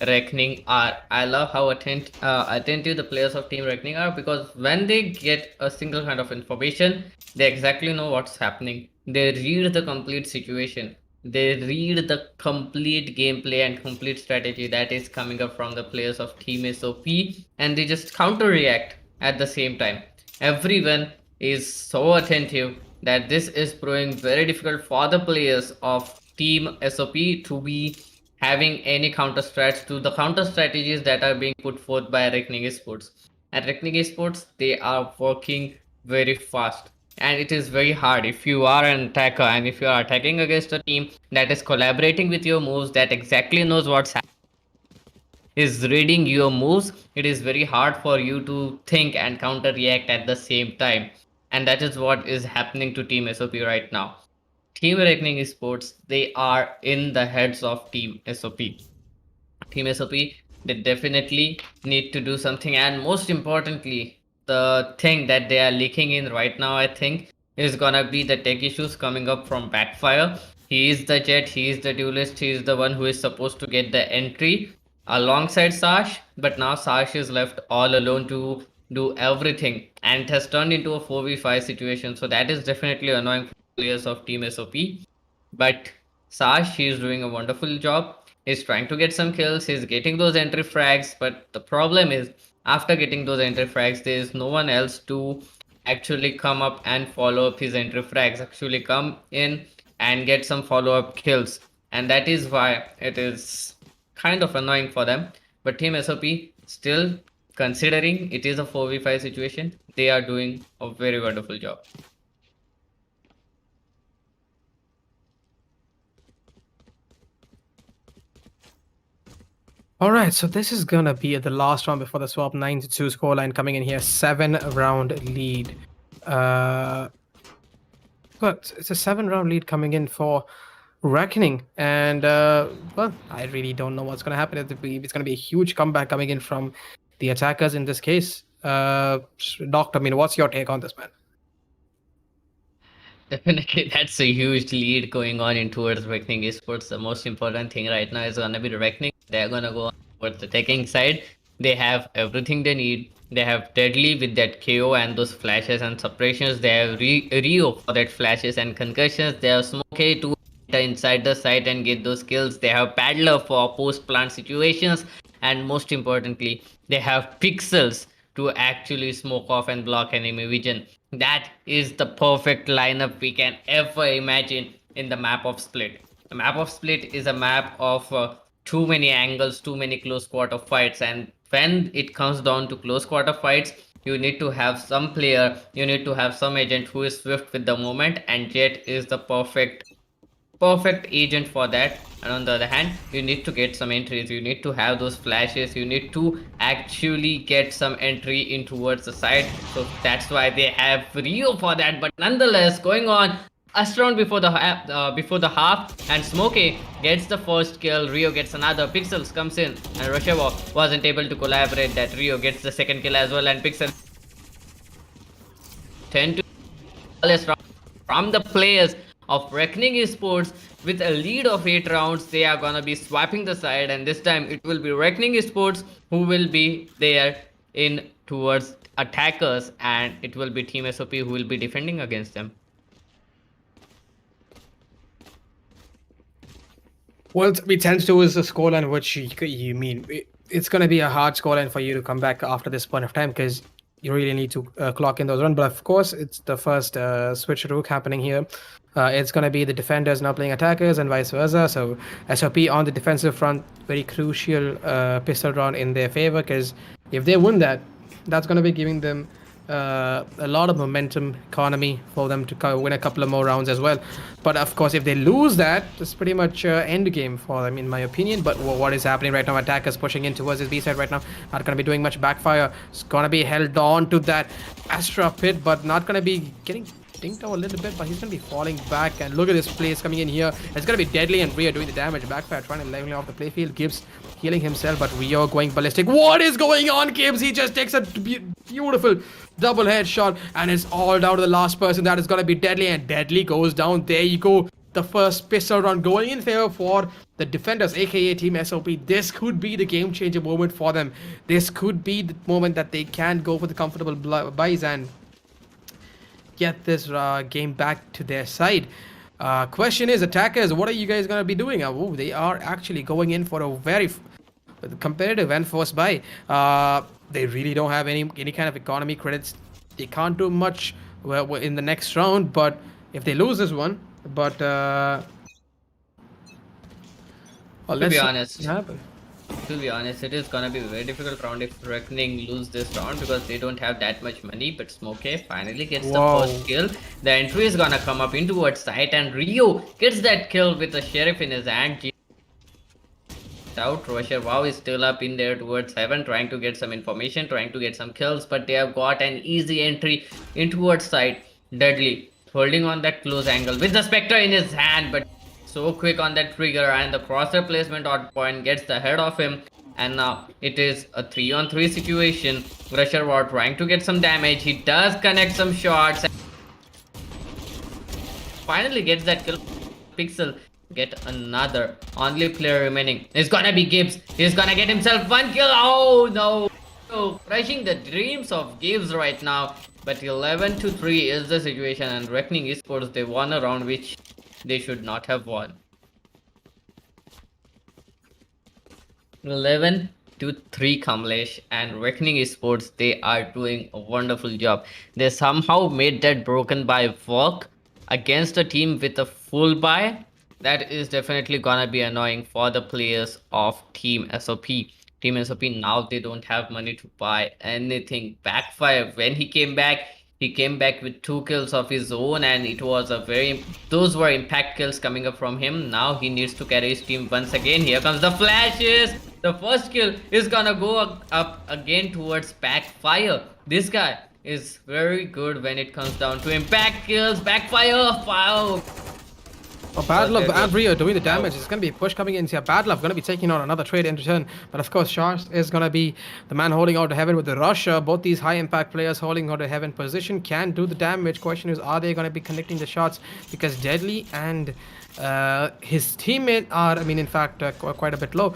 Reckoning are. I love how attentive the players of Team Reckoning are, because when they get a single kind of information, they exactly know what's happening. They read the complete situation. They read the complete gameplay and complete strategy that is coming up from the players of Team SOP, and they just counter react at the same time. Everyone is so attentive that this is proving very difficult for the players of Team SOP to be having any counter strats to the counter strategies that are being put forth by Reckoning Esports. At Reckoning Esports, they are working very fast. And it is very hard if you are an attacker and if you are attacking against a team that is collaborating with your moves, that exactly knows what's happening, is reading your moves. It is very hard for you to think and counter react at the same time. And that is what is happening to Team SOP right now. Team Reckoning Sports, they are in the heads of Team SOP. Team SOP, they definitely need to do something. And most importantly, the thing that they are leaking in right now, I think, is gonna be the tech issues coming up from Backfire. He is the Jet, he is the duelist, he is the one who is supposed to get the entry alongside Sash, but now Sash is left all alone to do everything, and it has turned into a 4v5 situation. So that is definitely annoying for players of Team SOP. But Sash, he is doing a wonderful job. He's trying to get some kills, he's getting those entry frags, but the problem is, after getting those entry frags, there is no one else to actually come up and follow up his entry frags, actually come in and get some follow up kills. And that is why it is kind of annoying for them. But Team SOP, still, considering it is a 4v5 situation, they are doing a very wonderful job. All right, so this is gonna be the last round before the swap. 9-2 scoreline coming in here. 7-round lead. But it's a 7-round lead coming in for Reckoning, and well, I really don't know what's gonna happen. It's gonna be a huge comeback coming in from the attackers in this case. Doctor, I mean, what's your take on this, man? Definitely, that's a huge lead going on in towards Reckoning Esports. The most important thing right now is gonna be the Reckoning. They're gonna go on towards the taking side. They have everything they need. They have Deadly with that KO and those flashes and suppressions. They have Rio for that flashes and concussions. They have Smokey to enter inside the site and get those kills. They have Paddler for post plant situations. And most importantly, they have Pixels to actually smoke off and block enemy vision. That is the perfect lineup we can ever imagine in the map of Split. The map of Split is a map of too many angles, too many close quarter fights, and when it comes down to close quarter fights, you need to have some player, you need to have some agent who is swift with the moment, and Jet is the perfect agent for that. And on the other hand, you need to get some entries, you need to have those flashes, you need to actually get some entry in towards the side. So that's why they have Rio for that. But nonetheless, going on last round before the half, and Smokey gets the first kill, Rio gets another, Pixels comes in, and Roshevo wasn't able to collaborate. That Rio gets the second kill as well, and Pixels 10 to from the players of Reckoning Esports. With a lead of 8 rounds, they are gonna be swapping the side, and this time it will be Reckoning Esports who will be there in towards attackers, and it will be Team SOP who will be defending against them. Well, we tend to is a scoreline which you mean it's going to be a hard scoreline for you to come back after this point of time because you really need to clock in those runs. But of course, it's the first switcheroo happening here. It's going to be the defenders now playing attackers and vice versa. So SOP on the defensive front, very crucial pistol round in their favor because if they win that, that's going to be giving them a lot of momentum economy for them to win a couple of more rounds as well. But of course, if they lose that, it's pretty much end game for them, in my opinion. But what is happening right now? Attackers pushing in towards his B side right now. Not going to be doing much backfire. It's going to be held on to that Astra pit, but not going to be getting dinked out a little bit, but he's going to be falling back. And look at this place coming in here. It's going to be Deadly and Rio doing the damage. Backfire trying to level off the playfield. Gibbs healing himself, but Rio going ballistic. What is going on, Gibbs? He just takes a beautiful double headshot, and it's all down to the last person. That is going to be Deadly, and Deadly goes down. There you go. The first pistol round going in favor for the defenders, aka Team SOP. This could be the game changer moment for them. This could be the moment that they can go for the comfortable buys and get this game back to their side. Question is, attackers, what are you guys going to be doing? Oh, they are actually going in for a very competitive and forced buy. They really don't have any kind of economy credits. They can't do much in the next round, but if they lose this one, but well, To let's be see honest, what happen. To be honest, it is gonna be a very difficult round if Reckoning lose this round because they don't have that much money. But Smokey finally gets the Whoa. first kill. The entry is gonna come up in towards site, and Rio gets that kill with the sheriff in his hand. Out. Russia Wow is still up in there towards heaven, trying to get some information, trying to get some kills, but they have got an easy entry in towards side. Deadly holding on that close angle with the Spectre in his hand, but so quick on that trigger, and the crosshair placement on point gets the head of him. And now it is a 3-on-3 situation. Russia Wow trying to get some damage. He does connect some shots. Finally gets that kill. Pixel get another. Only player remaining is gonna be Gibbs. He's gonna get himself one kill. Oh no! So crushing the dreams of Gibbs right now. But 11-3 is the situation, and Reckoning Esports, they won a round which they should not have won. 11-3 Kamlesh, and Reckoning Esports, they are doing a wonderful job. They somehow made that broken buy work against a team with a full buy. That is definitely gonna be annoying for the players of Team SOP. Team SOP, now they don't have money to buy anything. Backfire, when he came back with 2 kills of his own, and it was a those were impact kills coming up from him. Now he needs to carry his team once again. Here comes the flashes. The first kill is gonna go up again towards Backfire. This guy is very good when it comes down to impact kills. Backfire, wow. Oh, Bad Love and Rio doing the damage. It's going to be a push coming in here. Bad Love going to be taking on another trade in return. But of course, Shars is going to be the man holding out to heaven with the Russia. Both these high impact players holding out to heaven position can do the damage. Question is, are they going to be connecting the shots? Because Deadly and his teammate are, I mean, in fact, quite a bit low.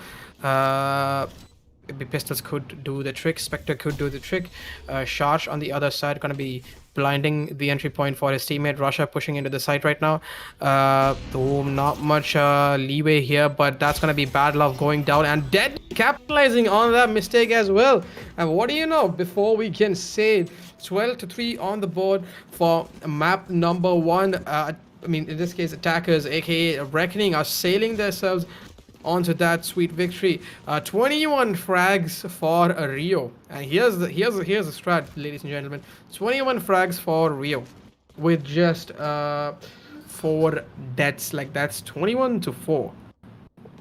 Pistols could do the trick. Spectre could do the trick. Sharsh on the other side going to be blinding the entry point for his teammate. Russia pushing into the site right now. Though not much leeway here, but that's going to be Bad Love going down, and Dead capitalizing on that mistake as well. And what do you know? Before we can say 12-3 on the board for map number 1. I mean, in this case, attackers, aka Reckoning, are sailing themselves onto that sweet victory. 21 frags for Rio, and here's the strat, ladies and gentlemen. 21 frags for Rio with just 4 deaths. Like, that's 21-4.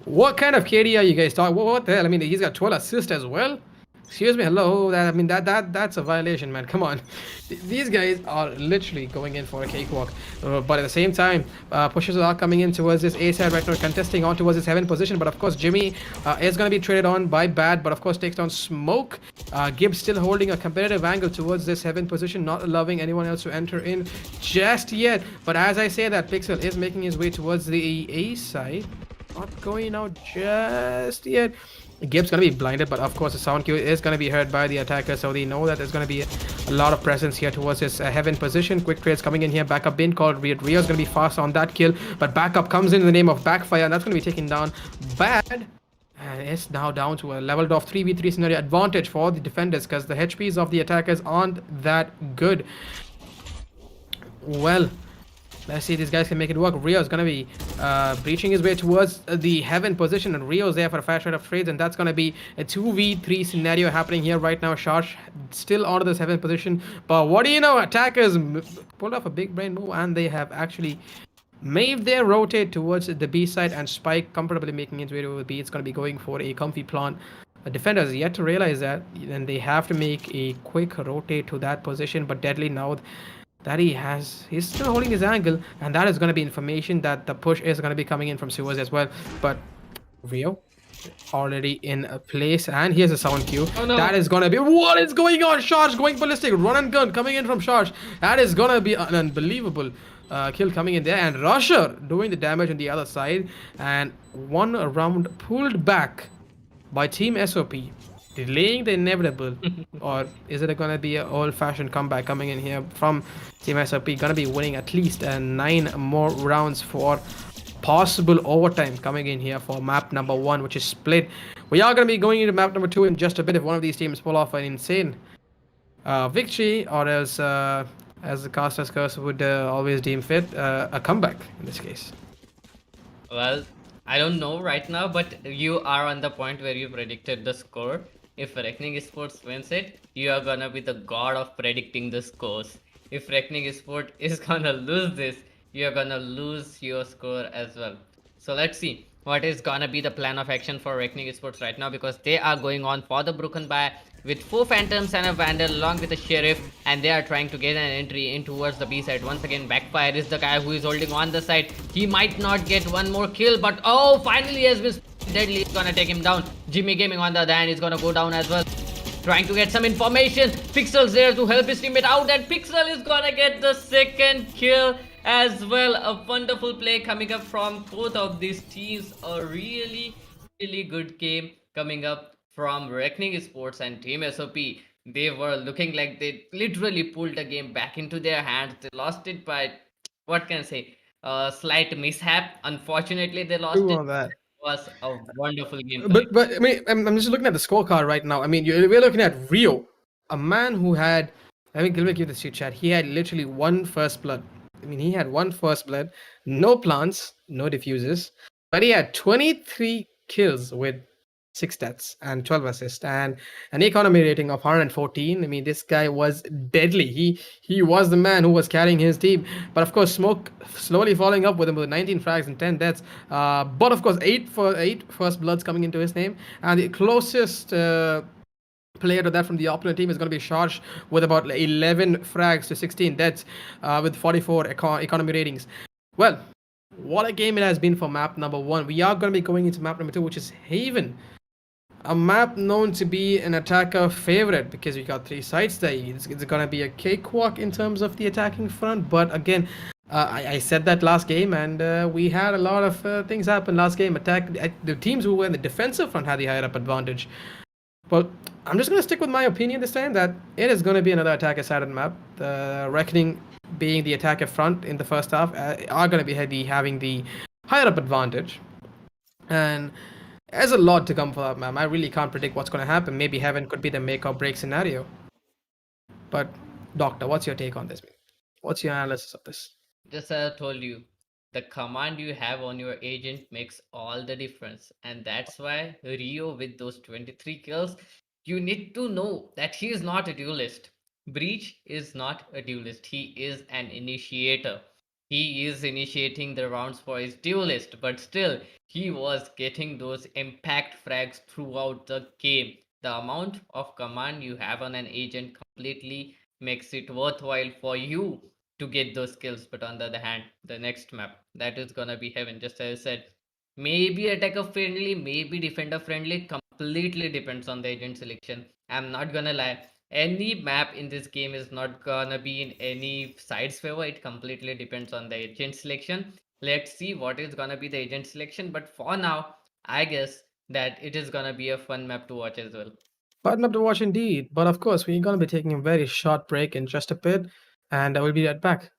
What kind of KD are you guys talking? What the hell? I mean, he's got 12 assists as well. Excuse me, hello. That's a violation, man. Come on. These guys are literally going in for a cakewalk. But at the same time, pushes are coming in towards this A side right now, contesting on towards this heaven position. But of course, Jimmy is going to be traded on by Bad, but of course takes down Smoke. Gibbs still holding a competitive angle towards this heaven position, not allowing anyone else to enter in just yet. But as I say that, Pixel is making his way towards the A side. Not going out just yet. Gibbs going to be blinded, but of course the sound cue is going to be heard by the attacker, so they know that there's going to be a lot of presence here towards his heaven position. Quick trades coming in here. Backup being called. Rio's going to be fast on that kill, but backup comes in the name of Backfire, and that's going to be taken down. Bad. And it's now down to a leveled off 3v3 scenario advantage for the defenders, because the HPs of the attackers aren't that good. Well, let's see if these guys can make it work. Rio's gonna be breaching his way towards the heaven position, and Rio's there for a fast rate of trades, and that's gonna be a 2v3 scenario happening here right now. Sharsh still out of this heaven position, but what do you know? Attackers pulled off a big brain move, and they have actually made their rotate towards the B side, and Spike comfortably making his way to B. It's gonna be going for a comfy plant. The defenders yet to realize that, then they have to make a quick rotate to that position, but Deadly now that he's still holding his angle, and that is going to be information that the push is going to be coming in from sewers as well. But Rio already in a place, and here's a sound cue. Oh, no. That is going to be, what is going on? Sharsh going ballistic, run and gun coming in from Sharsh. That is going to be an unbelievable kill coming in there, and Rusher doing the damage on the other side, and 1 round pulled back by Team SOP, delaying the inevitable. Or is it gonna be an old-fashioned comeback coming in here from Team SOP? Gonna be winning at least 9 more rounds for possible overtime coming in here for map number 1, which is split. We are gonna be going into map number 2 in just a bit if one of these teams pull off an insane victory, or else as the caster's curse would always deem fit, a comeback in this case. Well, I don't know right now, but you are on the point where you predicted the score. If Reckoning Sports wins it, you are gonna be the god of predicting the scores. If Reckoning Sport is gonna lose this, you're gonna lose your score as well. So let's see what is gonna be the plan of action for Reckoning Sports right now, because they are going on for the broken buy with 4 Phantoms and a Vandal along with a Sheriff, and they are trying to get an entry in towards the B side. Once again, Backfire is the guy who is holding on the side. He might not get one more kill, but oh, finally he has been deadly. It's gonna take him down. Jimmy Gaming on the other hand is gonna go down as well, trying to get some information. Pixel's there to help his teammate out, and Pixel is gonna get the second kill as well. A wonderful play coming up from both of these teams. A really good game coming up from Reckoning Sports and Team SOP. They were looking like they literally pulled the game back into their hands. They lost it by, what can I say, a slight mishap. Unfortunately, they lost True it. on that. It was a wonderful game coming. But I mean, I'm just looking at the scorecard right now. I mean, we're looking at Rio, a man who had. Let me give this to you, Chad. He had literally one first blood. I mean, he had one first blood, no plants, no diffusers, but he had 23 kills with 6 deaths and 12 assists and an economy rating of 114. I mean, this guy was deadly. He was the man who was carrying his team. But of course, Smoke slowly following up with him with 19 frags and 10 deaths. But of course, eight first bloods coming into his name, and the closest. Player to that from the opponent team is going to be Sharsh with about 11 frags to 16 deaths with 44 economy ratings. Well, what a game it has been for map number 1. We are going to be going into map number 2, which is Haven, a map known to be an attacker favorite because we got 3 sites there. It's going to be a cakewalk in terms of the attacking front, but again, I said that last game, and we had a lot of things happen last game. The teams who were in the defensive front had the higher up advantage. Well, I'm just going to stick with my opinion this time that it is going to be another attacker-sided map. The Reckoning, being the attacker front in the first half, are going to be having the higher up advantage. And there's a lot to come for that map. I really can't predict what's going to happen. Maybe Heaven could be the make or break scenario. But, Doctor, what's your take on this? What's your analysis of this? Just as I told you, the command you have on your agent makes all the difference. And that's why Rio, with those 23 kills, you need to know that he is not a duelist. Breach is not a duelist, he is an initiator. He is initiating the rounds for his duelist, but still, he was getting those impact frags throughout the game. The amount of command you have on an agent completely makes it worthwhile for you to get those skills. But on the other hand, the next map, that is gonna be Heaven, just as I said. Maybe attacker friendly, maybe defender friendly, completely depends on the agent selection. I'm not gonna lie, any map in this game is not gonna be in any side's favor. It completely depends on the agent selection. Let's see what is gonna be the agent selection, but for now, I guess that it is gonna be a fun map to watch as well. Fun map to watch indeed. But of course, we're going to be taking a very short break in just a bit, and I will be right back.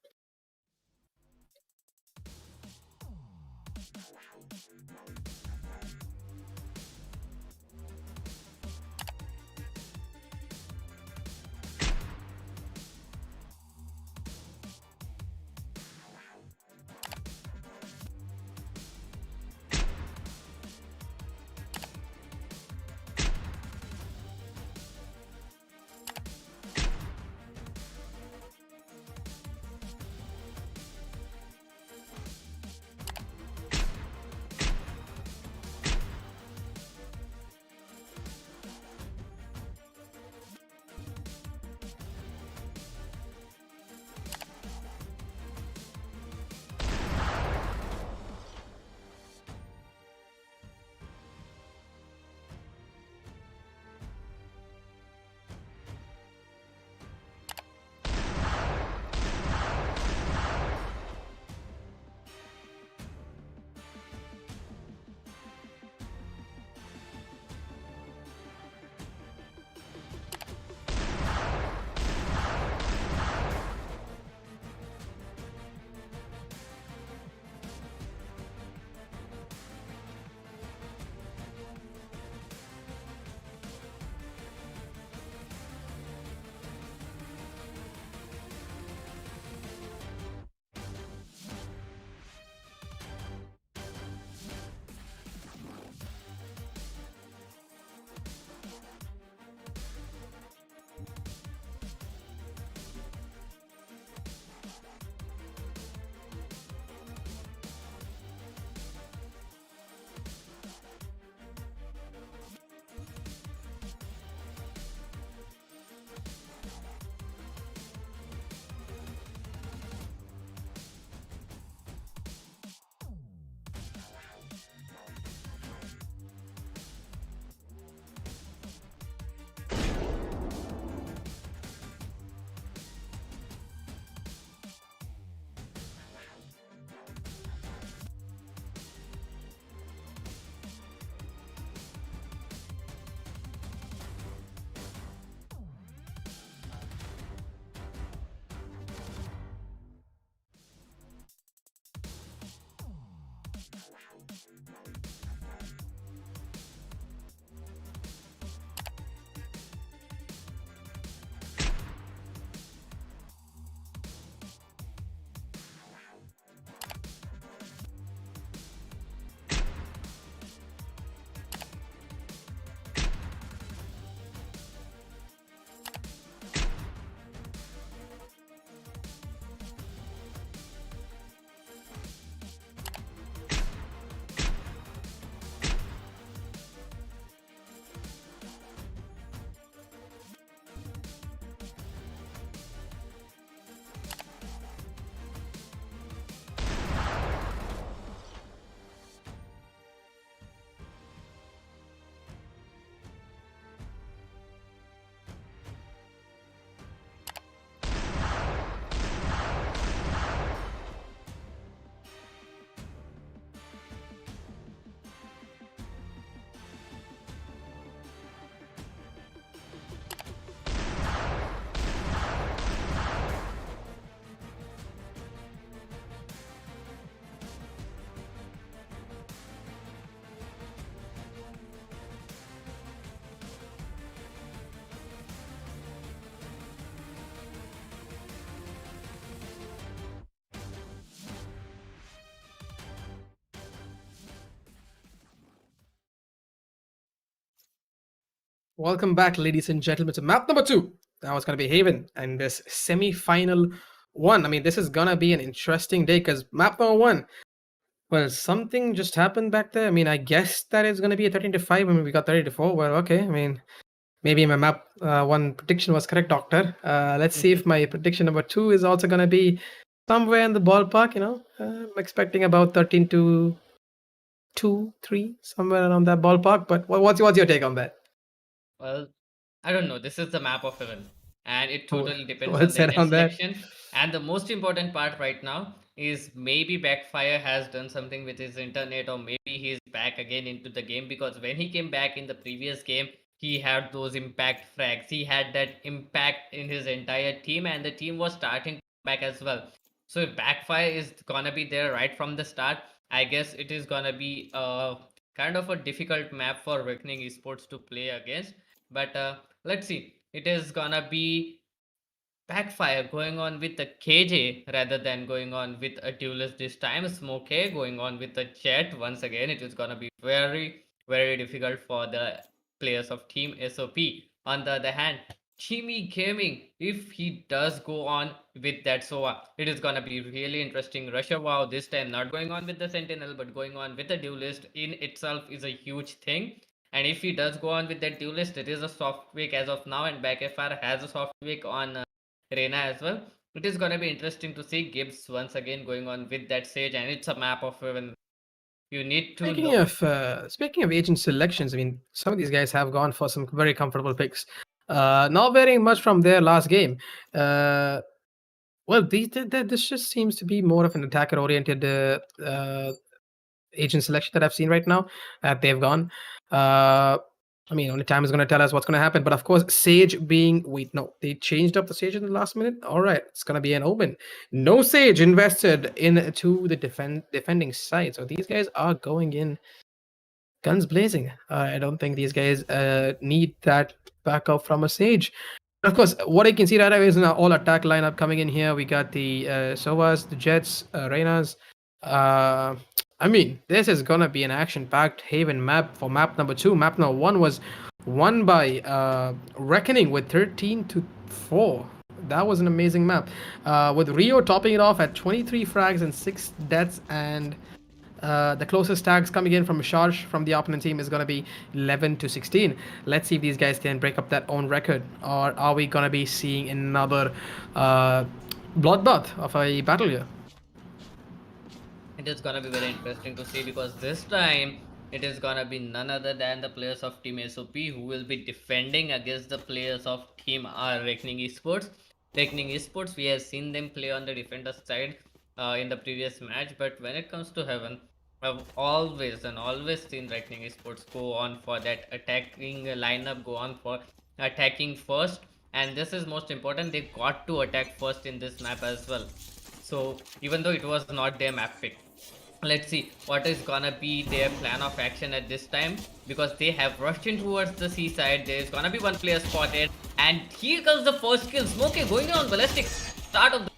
Welcome back, ladies and gentlemen, to map number 2. Now it's going to be Haven and this semi-final one. I mean, this is going to be an interesting day because map number 1, well, something just happened back there. I mean, I guess that it's going to be a 13 to 5. I mean, we got 30 to 4. Well, okay. I mean, maybe my map 1 prediction was correct, Doctor. Let's see if my prediction number 2 is also going to be somewhere in the ballpark. I'm expecting about 13 to 2, 3, somewhere around that ballpark. But what's your take on that? Well, I don't know. This is the map of heaven, and it totally depends Well on the said net on that. selection. And the most important part right now is maybe Backfire has done something with his internet, or maybe he's back again into the game, because when he came back in the previous game, he had those impact frags. He had that impact in his entire team, and the team was starting to come back as well. So if Backfire is gonna be there right from the start, I guess it is gonna be a kind of a difficult map for Reckoning Esports to play against. But let's see. It is gonna be Backfire going on with the KJ rather than going on with a duelist this time. Smoke going on with the Jet. Once again, it is gonna be very, very difficult for the players of Team SOP. On the other hand, Jimmy Gaming, if he does go on with that Sova, it is gonna be really interesting. Russia Wow this time not going on with the Sentinel, but going on with the duelist in itself is a huge thing. And if he does go on with that duelist, it is a soft pick as of now, and Backfire has a soft pick on Reina as well. It is gonna be interesting to see Gibbs once again going on with that stage, and it's a map of heaven. You need to Speaking know. of speaking of agent selections, I mean, some of these guys have gone for some very comfortable picks. Not varying much from their last game. Well, this just seems to be more of an attacker-oriented agent selection that I've seen right now that they've gone. I mean, only time is going to tell us what's going to happen. But of course, Sage being wait, no, they changed up the Sage in the last minute. All right, it's going to be an open. No Sage invested into the defending side. So these guys are going in guns blazing. I don't think these guys need that backup from a Sage. Of course, what I can see right away is an all attack lineup coming in here. We got the Sovas, the Jets, Reynas. I mean, this is gonna be an action-packed Haven map for map number 2. Map number 1 was won by Reckoning with 13 to 4. That was an amazing map. With Rio topping it off at 23 frags and 6 deaths, and the closest tags coming in from Sharsh from the opponent team is going to be 11 to 16. Let's see if these guys can break up that own record, or are we going to be seeing another bloodbath of a battle here? It is gonna be very interesting to see, because this time it is gonna be none other than the players of Team SOP who will be defending against the players of Team Reckoning Esports. Reckoning Esports, we have seen them play on the defender side in the previous match, but when it comes to Heaven, I've always seen Reckoning Esports go on for that attacking lineup, go on for attacking first, and this is most important. They got to attack first in this map as well. So even though it was not their map pick, let's see what is gonna be their plan of action at this time, because they have rushed in towards the seaside. There's gonna be one player spotted, and here comes the first kill. Smokey going on ballistic start of the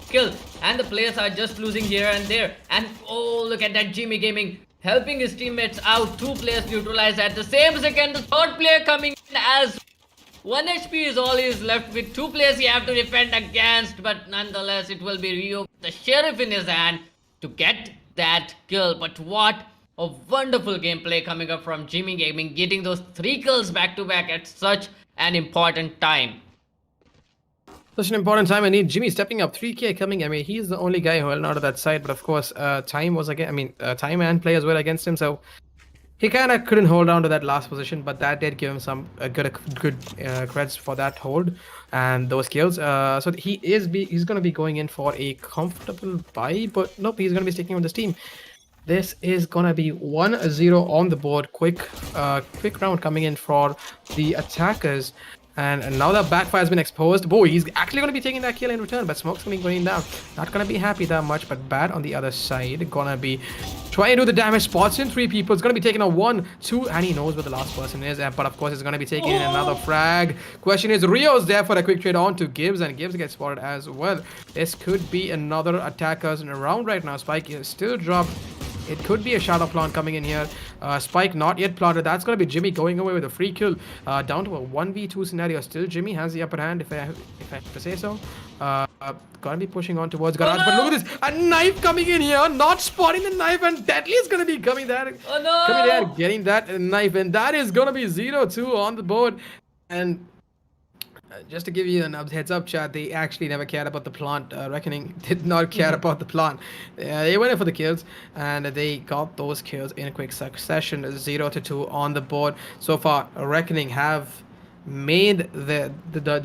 kill, and the players are just losing here and there. And oh, look at that, Jimmy Gaming helping his teammates out. 2 players neutralized at the same second. The third player coming in as 1 HP is all he is left with. 2 players he have to defend against, but nonetheless it will be Rio with the sheriff in his hand to get that kill. But what a wonderful gameplay coming up from Jimmy Gaming, getting those 3 kills back to back at such an important time. Such an important time. I need Jimmy stepping up. 3K coming. I mean, he's the only guy who held out of that side. But of course, time was again. I mean, time and players were against him. So he kind of couldn't hold on to that last position, but that did give him some good creds for that hold and those kills. So he's going to be going in for a comfortable buy, but nope, he's going to be sticking with this team. This is going to be 1-0 on the board. Quick round coming in for the attackers. And now that Backfire has been exposed, boy, he's actually going to be taking that kill in return, but Smoke's going to be going down. Not going to be happy that much, but Bad on the other side. Going to be trying to do the damage, spots in 3 people. It's going to be taking a 1, 2, and he knows where the last person is. But of course, it's going to be taking in another frag. Question is, Rio's there for a quick trade on to Gibbs, and Gibbs gets spotted as well. This could be another attackers in a round right now. Spike is still dropped It could be a shadow plant coming in here. Spike not yet planted. That's going to be Jimmy going away with a free kill. Down to a 1v2 scenario. Still, Jimmy has the upper hand, if I have to say so. Gonna be pushing on towards Oh Garage. But look no! at this. A knife coming in here. Not spotting the knife. And Deadly is going to be coming there. Oh Coming there, no! getting that knife. And that is going to be 0-2 on the board. And just to give you a heads up, chat, they actually never cared about the plant. Reckoning did not care about the plant. They went in for the kills, and they got those kills in quick succession. 0-2 on the board so far. Reckoning have made their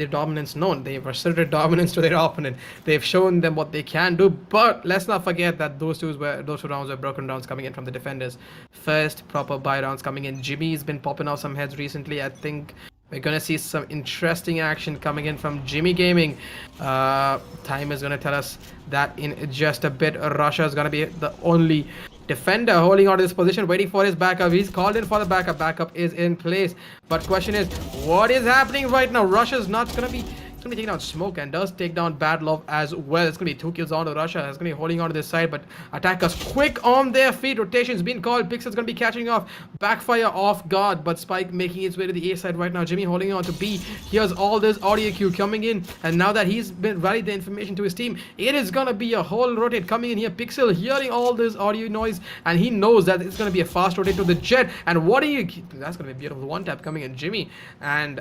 dominance known. They've asserted dominance to their opponent. They've shown them what they can do. But let's not forget that those two rounds were broken rounds coming in from the defenders. First proper buy rounds coming in. Jimmy's been popping off some heads recently. I think we're gonna see some interesting action coming in from Jimmy Gaming. Time is gonna tell us that in just a bit. Russia is gonna be the only defender holding on to this position, waiting for his backup. He's called in for the backup. Backup is in place. But question is, what is happening right now? Russia's not gonna be. It's gonna be taking down Smoke and does take down Bad Love as well. It's gonna be 2 kills on to Russia. It's gonna be holding on to this side, but attackers quick on their feet. Rotation's been called. Pixel's gonna be catching off. Backfire off guard, but Spike making its way to the A side right now. Jimmy holding on to B. Here's all this audio cue coming in, and now that he's been rallied the information to his team, it is gonna be a whole rotate coming in here. Pixel hearing all this audio noise, and he knows that it's gonna be a fast rotate to the jet. And what do you? That's gonna be a beautiful one tap coming in, Jimmy and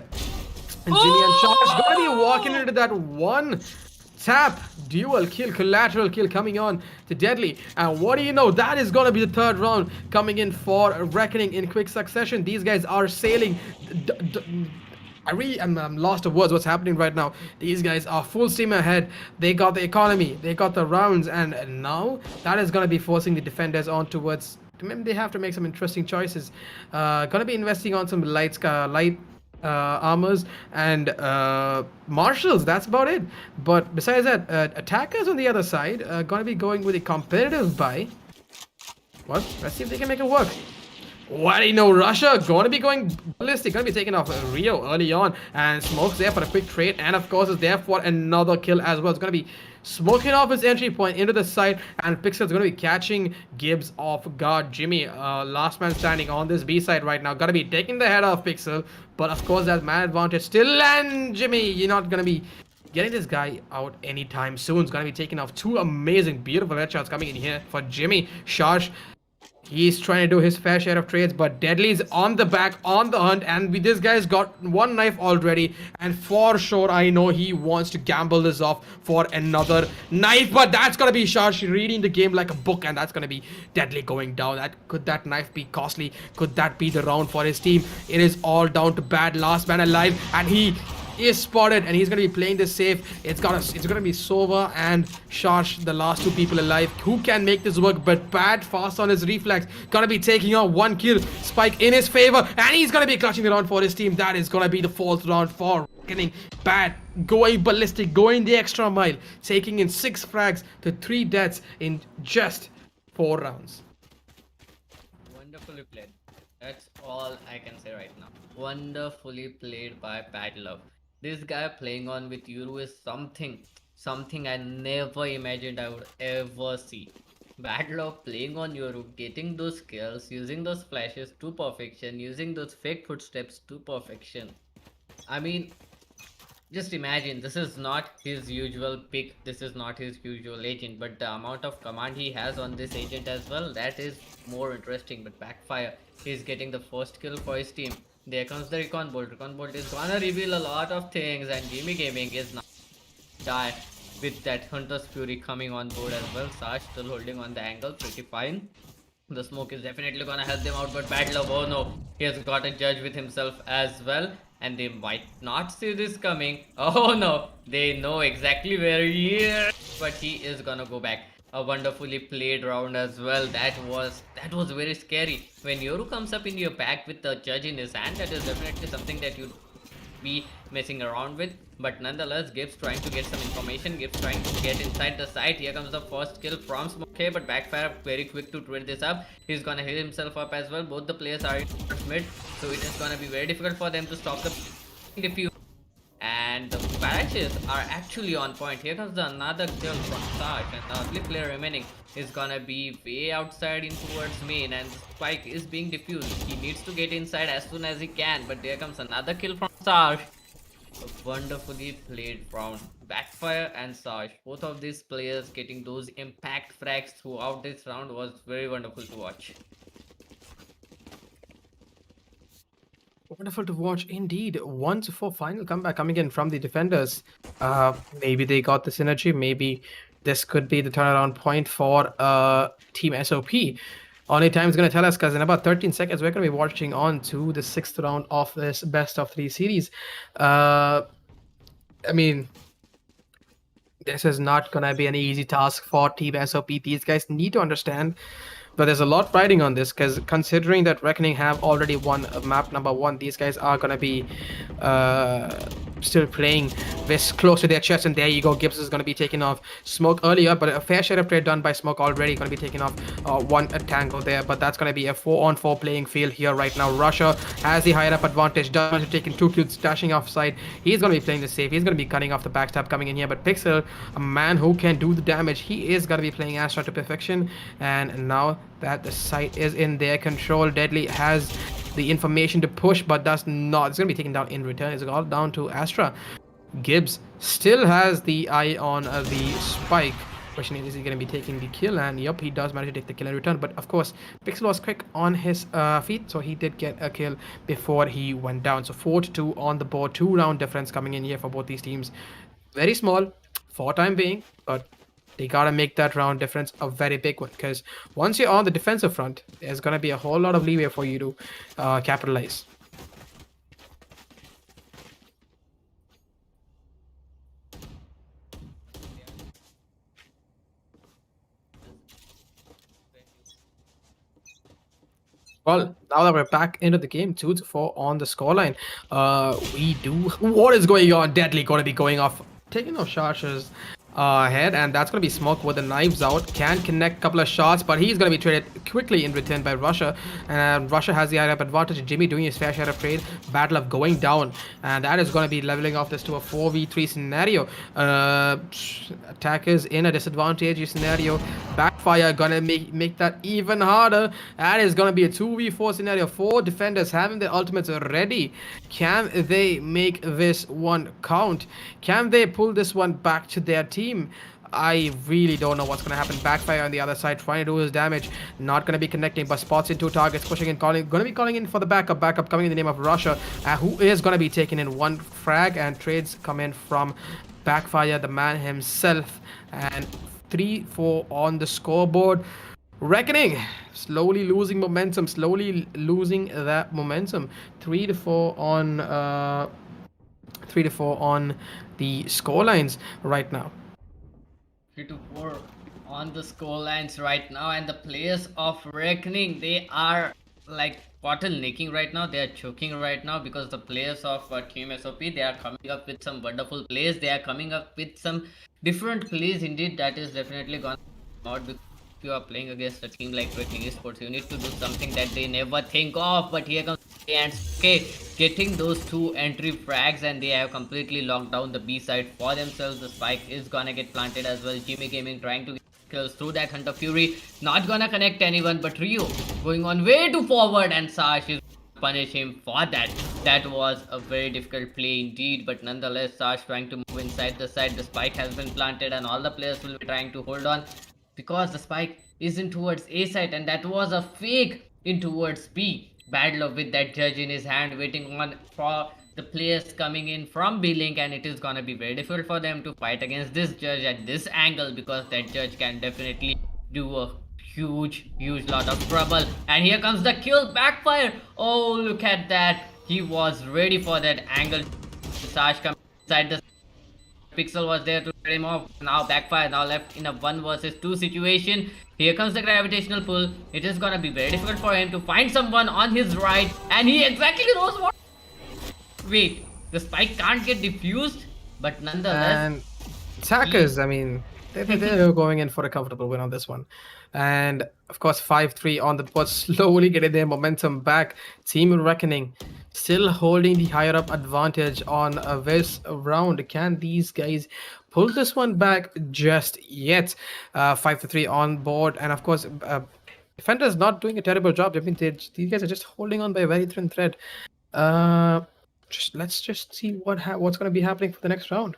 Jimmy and Charge gonna be walking into that one tap dual kill, collateral kill coming on to Deadly. And what do you know? That is gonna be the third round coming in for Reckoning in quick succession. These guys are sailing. I'm lost of words what's happening right now. These guys are full steam ahead. They got the economy, they got the rounds, and now that is gonna be forcing the defenders on towards. They have to make some interesting choices. Gonna be investing on some light armors and marshals. That's about it. But besides that, attackers on the other side are gonna be going with a competitive buy. What? Let's see if they can make it work. What do you know? Russia gonna be going ballistic, gonna be taking off Rio early on, and Smoke's there for a quick trade, and of course is there for another kill as well. It's gonna be smoking off his entry point into the side, and Pixel's gonna be catching Gibbs off guard. Jimmy, last man standing on this B side right now, gonna be taking the head off Pixel, but of course that man advantage still, and Jimmy, you're not gonna be getting this guy out anytime soon. It's gonna be taking off 2 amazing, beautiful headshots coming in here for Jimmy. Sharsh, he's trying to do his fair share of trades, but Deadly's on the back, on the hunt, and this guy's got 1 knife already, and for sure I know he wants to gamble this off for another knife, but that's gonna be Sharsh reading the game like a book, and that's gonna be Deadly going down. Could that knife be costly? Could that be the round for his team? It is all down to Bad, last man alive, and he is spotted, and he's going to be playing this safe. It's going to be Sova and Sharsh, the last 2 people alive, who can make this work. But Bad, fast on his reflex, going to be taking out 1 kill. Spike in his favor, and he's going to be clutching the round for his team. That is going to be the 4th round for Reckoning. Bad going ballistic, going the extra mile, taking in 6 frags to 3 deaths in just 4 rounds. Wonderfully played. That's all I can say right now. Wonderfully played by Bad Love. This guy playing on with Yuru is something I never imagined I would ever see. Bad Love playing on Yuru, getting those kills, using those flashes to perfection, using those fake footsteps to perfection. I mean, just imagine, this is not his usual pick, this is not his usual agent, but the amount of command he has on this agent as well, that is more interesting. But Backfire, he's getting the first kill for his team. There comes the Recon Bolt. Recon Bolt is gonna reveal a lot of things, and Jimmy Gaming is now die with that Hunter's Fury coming on board as well. Sash still holding on the angle, pretty fine. The smoke is definitely gonna help them out, but Bad Love, oh no, he has got a judge with himself as well, and they might not see this coming. Oh no, they know exactly where he is, but he is gonna go back. A wonderfully played round as well. That was very scary. When Yoru comes up in your pack with the judge in his hand, that is definitely something that you'd be messing around with. But nonetheless, Gibbs trying to get some information. Gibbs trying to get inside the site. Here comes the first kill from Smoke, but Backfire very quick to trade this up. He's gonna hit himself up as well. Both the players are in mid, so it is gonna be very difficult for them to stop the defuse. And and the patches are actually on point. Here comes another kill from Sash, and the only player remaining is gonna be way outside in towards main, and the spike is being defused. He needs to get inside as soon as he can, but there comes another kill from Sash. A wonderfully played round. Backfire and Sash, both of these players getting those impact frags throughout this round was very wonderful to watch. Wonderful to watch indeed. 1-4 final comeback coming in from the defenders. Maybe they got the synergy. Maybe this could be the turnaround point for Team SOP. Only time is going to tell us, because in about 13 seconds, we're going to be watching on to the 6th round of this best of 3 series. I mean, this is not going to be an easy task for Team SOP. These guys need to understand. But there's a lot riding on this, because considering that Reckoning have already won map number 1, these guys are going to be still playing this close to their chest. And there you go, Gibbs is going to be taking off Smoke earlier, but a fair share of trade done by Smoke already. Going to be taking off one tango there, but that's going to be a 4-on-4 playing field here right now. Russia has the higher up advantage. Does taking 2 kills, dashing offside. He's going to be playing the safe. He's going to be cutting off the backstab coming in here, but Pixel, a man who can do the damage, he is going to be playing Astra to perfection. And now that the site is in their control, Deadly has the information to push, but that's not, it's going to be taken down in return. It's all down to Astra. Gibbs still has the eye on the spike. Question is he going to be taking the kill? And yep, he does manage to take the kill in return. But of course, Pixel was quick on his feet, so he did get a kill before he went down. So 4-2 on the board. 2-round difference coming in here for both these teams. Very small for time being, but they gotta make that round difference a very big one, because once you're on the defensive front, there's gonna be a whole lot of leeway for you to capitalize. Well, now that we're back into the game, 2-4 on the scoreline. We do. What is going on? Deadly going to be going off, taking off Shasha's head, and that's going to be Smoke with the knives out. Can connect a couple of shots, but he's going to be traded quickly in return by Russia. And Russia has the high-up advantage. Jimmy doing his fair share of trade. Battle of going down, and that is going to be leveling off this to a 4v3 scenario. Attackers in a disadvantageous scenario. Backfire gonna make that even harder. That is gonna be a 2v4 scenario. 4 defenders having their ultimates ready. Can they make this one count? Can they pull this one back to their team? I really don't know what's going to happen. Backfire on the other side, trying to do his damage. Not going to be connecting, but spots in 2 targets, pushing in, going to be calling in for the backup. Backup coming in the name of Russia, who is going to be taking in 1 frag, and trades come in from Backfire, the man himself. And 3-4 on the scoreboard. Reckoning slowly losing momentum, slowly losing that momentum. 3-4 on 3-4 on the scorelines right now. 3-4 on the score lines right now, and the players of Reckoning, they are like bottlenecking right now. They are choking right now, because the players of Team SOP, they are coming up with some wonderful plays. They are coming up with some different plays indeed. That is definitely gonna come out, because if you are playing against a team like Reckoning Esports, you need to do something that they never think of. But here comes and okay, getting those 2 entry frags, and they have completely locked down the B side for themselves. The spike is gonna get planted as well. Jimmy Gaming trying to get kills through that Hunter Fury, not gonna connect anyone, but Rio going on way too forward, and Sash is punish him for that. That was a very difficult play indeed, but nonetheless, Sash trying to move inside the side. The spike has been planted, and all the players will be trying to hold on, because the spike is in towards A side, and that was a fake in towards B. Bad luck with that judge in his hand, waiting on for the players coming in from B-Link, and it is gonna be very difficult for them to fight against this judge at this angle, because that judge can definitely do a huge lot of trouble. And here comes the kill. Backfire. Oh, look at that. He was ready for that angle. Sash comes inside the Pixel was there to get him off. Now Backfire now left in a 1 versus 2 situation. Here comes the gravitational pull. It is gonna be very difficult for him to find someone on his right, and he exactly knows what. Wait, the spike can't get diffused, but nonetheless. And attackers, I mean, They're going in for a comfortable win on this one. And of course, 5-3 on the board, slowly getting their momentum back. Team Reckoning still holding the higher up advantage on this round. Can these guys pull this one back just yet? 5-3 on board. And of course, Defender's not doing a terrible job. I mean, these guys are just holding on by a very thin thread. Uh, let's just see what's going to be happening for the next round.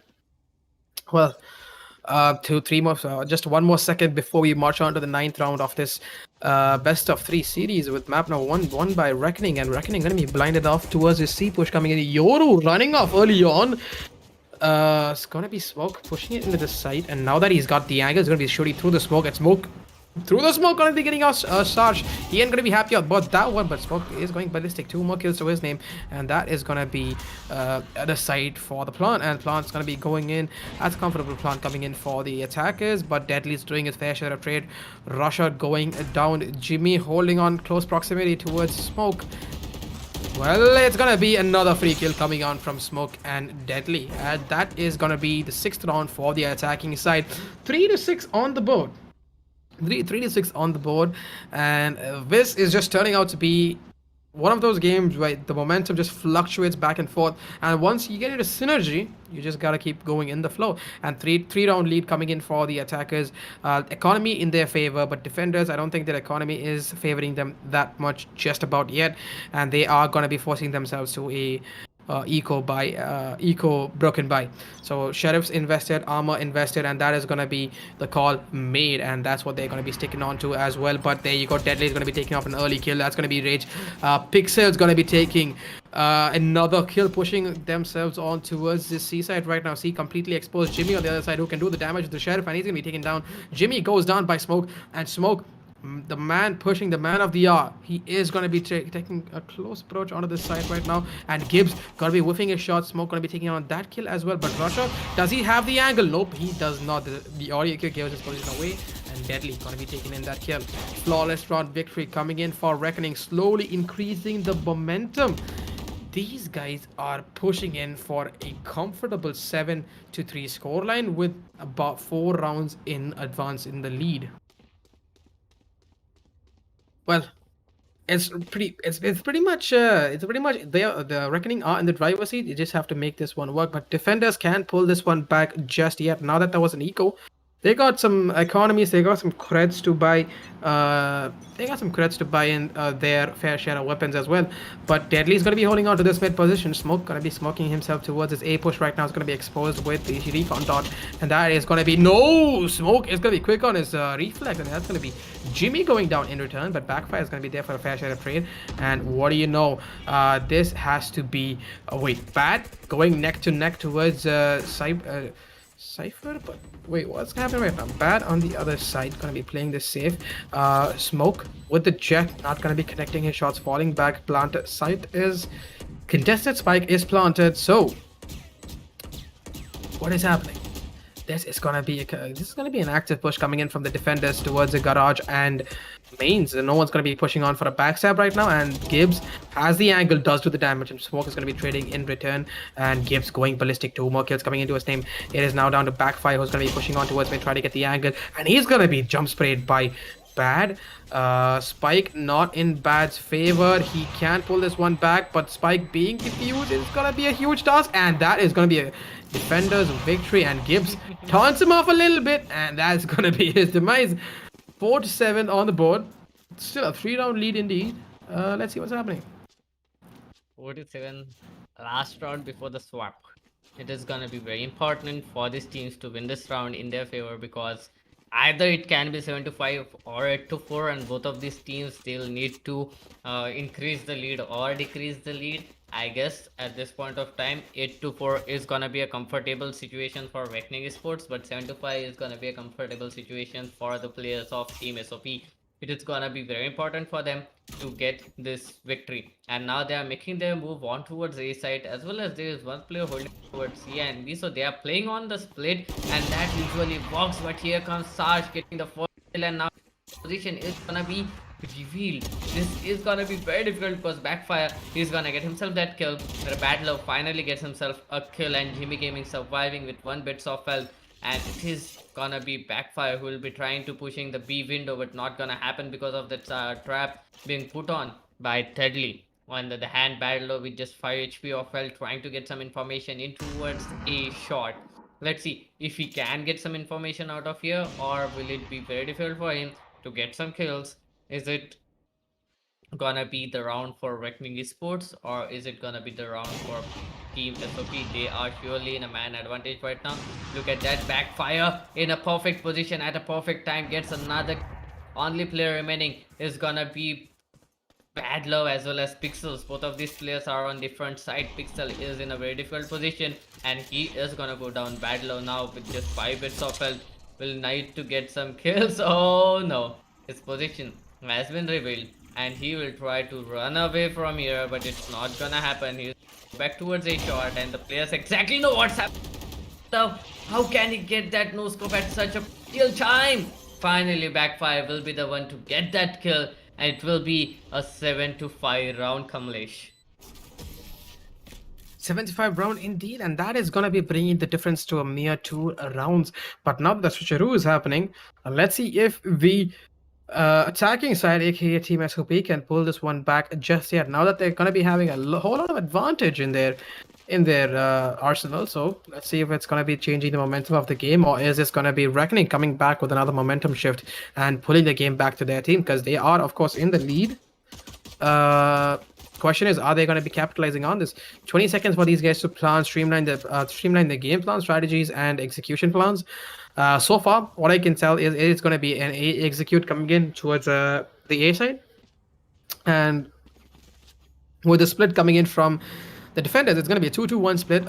Well, 2 3 more, just one more second before we march on to the 9th round of this best of 3 series, with map now won by Reckoning, and Reckoning going to be blinded off towards his C push coming in. Yoru running off early on. It's going to be Smoke pushing it into the site, and now that he's got the angle, he's going to be shooting through the smoke, and Smoke through the smoke going to be getting us Sarge. He ain't going to be happy about that one, but Smoke is going ballistic. 2 more kills to his name, and that is going to be the site for the Plant, and Plant's going to be going in as comfortable. Plant coming in for the attackers, but Deadly's doing his fair share of trade. Rusher going down. Jimmy holding on close proximity towards Smoke. Well, it's gonna be another free kill coming on from Smoke and Deadly. That is gonna be the 6th round for the attacking side. 3-6 on the board. 3-6 on the board, and this is just turning out to be one of those games where the momentum just fluctuates back and forth, and once you get into synergy, you just gotta keep going in the flow. And three round lead coming in for the attackers. Economy in their favor, but defenders, I don't think that economy is favoring them that much just about yet, and they are gonna be forcing themselves to a eco broken by. So Sheriff's invested, Armor invested, and that is going to be the call made, and that's what they're going to be sticking on to as well. But there you go, Deadly is going to be taking off an early kill. That's going to be Rage. Pixel's going to be taking another kill, pushing themselves on towards the seaside right now. See, completely exposed Jimmy on the other side, who can do the damage to the Sheriff, and he's going to be taken down. Jimmy goes down by Smoke, and Smoke, the man pushing, the man of the hour, he is going to be taking a close approach onto this side right now, and Gibbs going to be whiffing his shot. Smoke going to be taking on that kill as well, but Russia, does he have the angle? Nope, he does not. The audio kill gives his position away, and Deadly going to be taking in that kill. Flawless round victory coming in for Reckoning, slowly increasing the momentum. These guys are pushing in for a comfortable 7-3 scoreline with about 4 rounds in advance in the lead. Well, it's pretty much the Reckoning are in the driver's seat. You just have to make this one work, but defenders can't pull this one back just yet. Now that there was an eco, they got some economies, they got some creds to buy. In their fair share of weapons as well. But Deadly's going to be holding on to this mid position. Smoke going to be smoking himself towards his A push right now. It's going to be exposed with the recon dot, and that is going to be no. Smoke is going to be quick on his reflex, and that's going to be Jimmy going down in return. But Backfire is going to be there for a fair share of trade. And what do you know? This has to be Bad going neck to neck towards Cypher, but wait, what's happening right now? Bad on the other side, gonna be playing this safe. Smoke with the jet, not gonna be connecting his shots, falling back. Planted site is contested, spike is planted. So what is happening? This is gonna be an active push coming in from the defenders towards the garage and mains. No one's gonna be pushing on for a backstab right now, and Gibbs has the angle, does do the damage, and Smoke is gonna be trading in return, and Gibbs going ballistic. 2 more kills coming into his name. It is now down to Backfire, who's gonna be pushing on towards me, trying to get the angle, and he's gonna be jump sprayed by Bad. Spike not in Bad's favor. He can't pull this one back, but Spike being defused is gonna be a huge task, and that is gonna be a defender's victory, and Gibbs taunts him off a little bit, and that's gonna be his demise. 4-7 on the board. Still a 3-round lead indeed. Let's see what's happening. 47, last round before the swap. It is gonna be very important for these teams to win this round in their favor, because either it can be 7-5 or 8-4, and both of these teams still need to increase the lead or decrease the lead. I guess at this point of time, 8-4 is gonna be a comfortable situation for Reckoning Esports, but 7-5 is gonna be a comfortable situation for the players of Team SOP. It is gonna be very important for them to get this victory, and now they are making their move on towards A side, as well as there is one player holding towards C and B, so they are playing on the split, and that usually works. But here comes Sarge getting the first kill, and now position is gonna be revealed. This is gonna be very difficult because Backfire is gonna get himself that kill. Bad Love finally gets himself a kill, and Jimmy Gaming surviving with 1 bit of health, and it is gonna be Backfire who will be trying to pushing the B window, but not gonna happen because of that trap being put on by Deadly. On the hand battler with just 5 HP of health, trying to get some information in towards a shot. Let's see if he can get some information out of here, or will it be very difficult for him to get some kills? Is it gonna be the round for Reckoning Esports, or is it gonna be the round for Team SOP? They are surely in a man advantage right now. Look at that Backfire in a perfect position at a perfect time, gets another. Only player remaining is gonna be Bad Love as well as Pixels. Both of these players are on different side. Pixel is in a very difficult position and he is gonna go down. Bad Love now with just 5 bits of health will need to get some kills. Oh no, his position has been revealed and he will try to run away from here, but it's not gonna happen. He's back towards a shot and the players exactly know what's happening. How can he get that no scope at such a kill time? Finally, Backfire will be the one to get that kill, and it will be a 7-5 round, Kamlesh. 75 round indeed, and that is going to be bringing the difference to a mere 2 rounds. But now that the switcheroo is happening, let's see if the attacking side, aka Team SOP, can pull this one back just yet. Now that they're going to be having a whole lot of advantage in their arsenal. So let's see if it's going to be changing the momentum of the game, or is this going to be Reckoning coming back with another momentum shift and pulling the game back to their team, because they are of course in the lead. Question is, are they going to be capitalizing on this? 20 seconds for these guys to streamline the game plan, strategies, and execution plans. So far, what I can tell is it's going to be an A execute coming in towards the A side, and with the split coming in from the defenders, it's going to be a 2-2-1 split.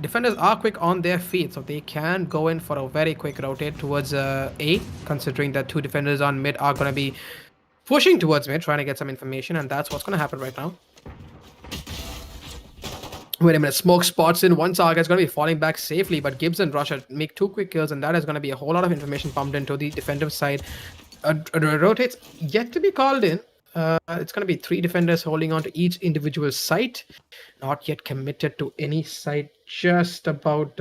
Defenders are quick on their feet, so they can go in for a very quick rotate towards A, considering that 2 defenders on mid are going to be pushing towards mid, trying to get some information, and that's what's going to happen right now. Wait a minute, Smoke spots in one target, is going to be falling back safely, but Gibbs and Russia make 2 quick kills, and that is going to be a whole lot of information pumped into the defensive side. Rotates yet to be called in. It's going to be 3 defenders holding on to each individual site, not yet committed to any site, just about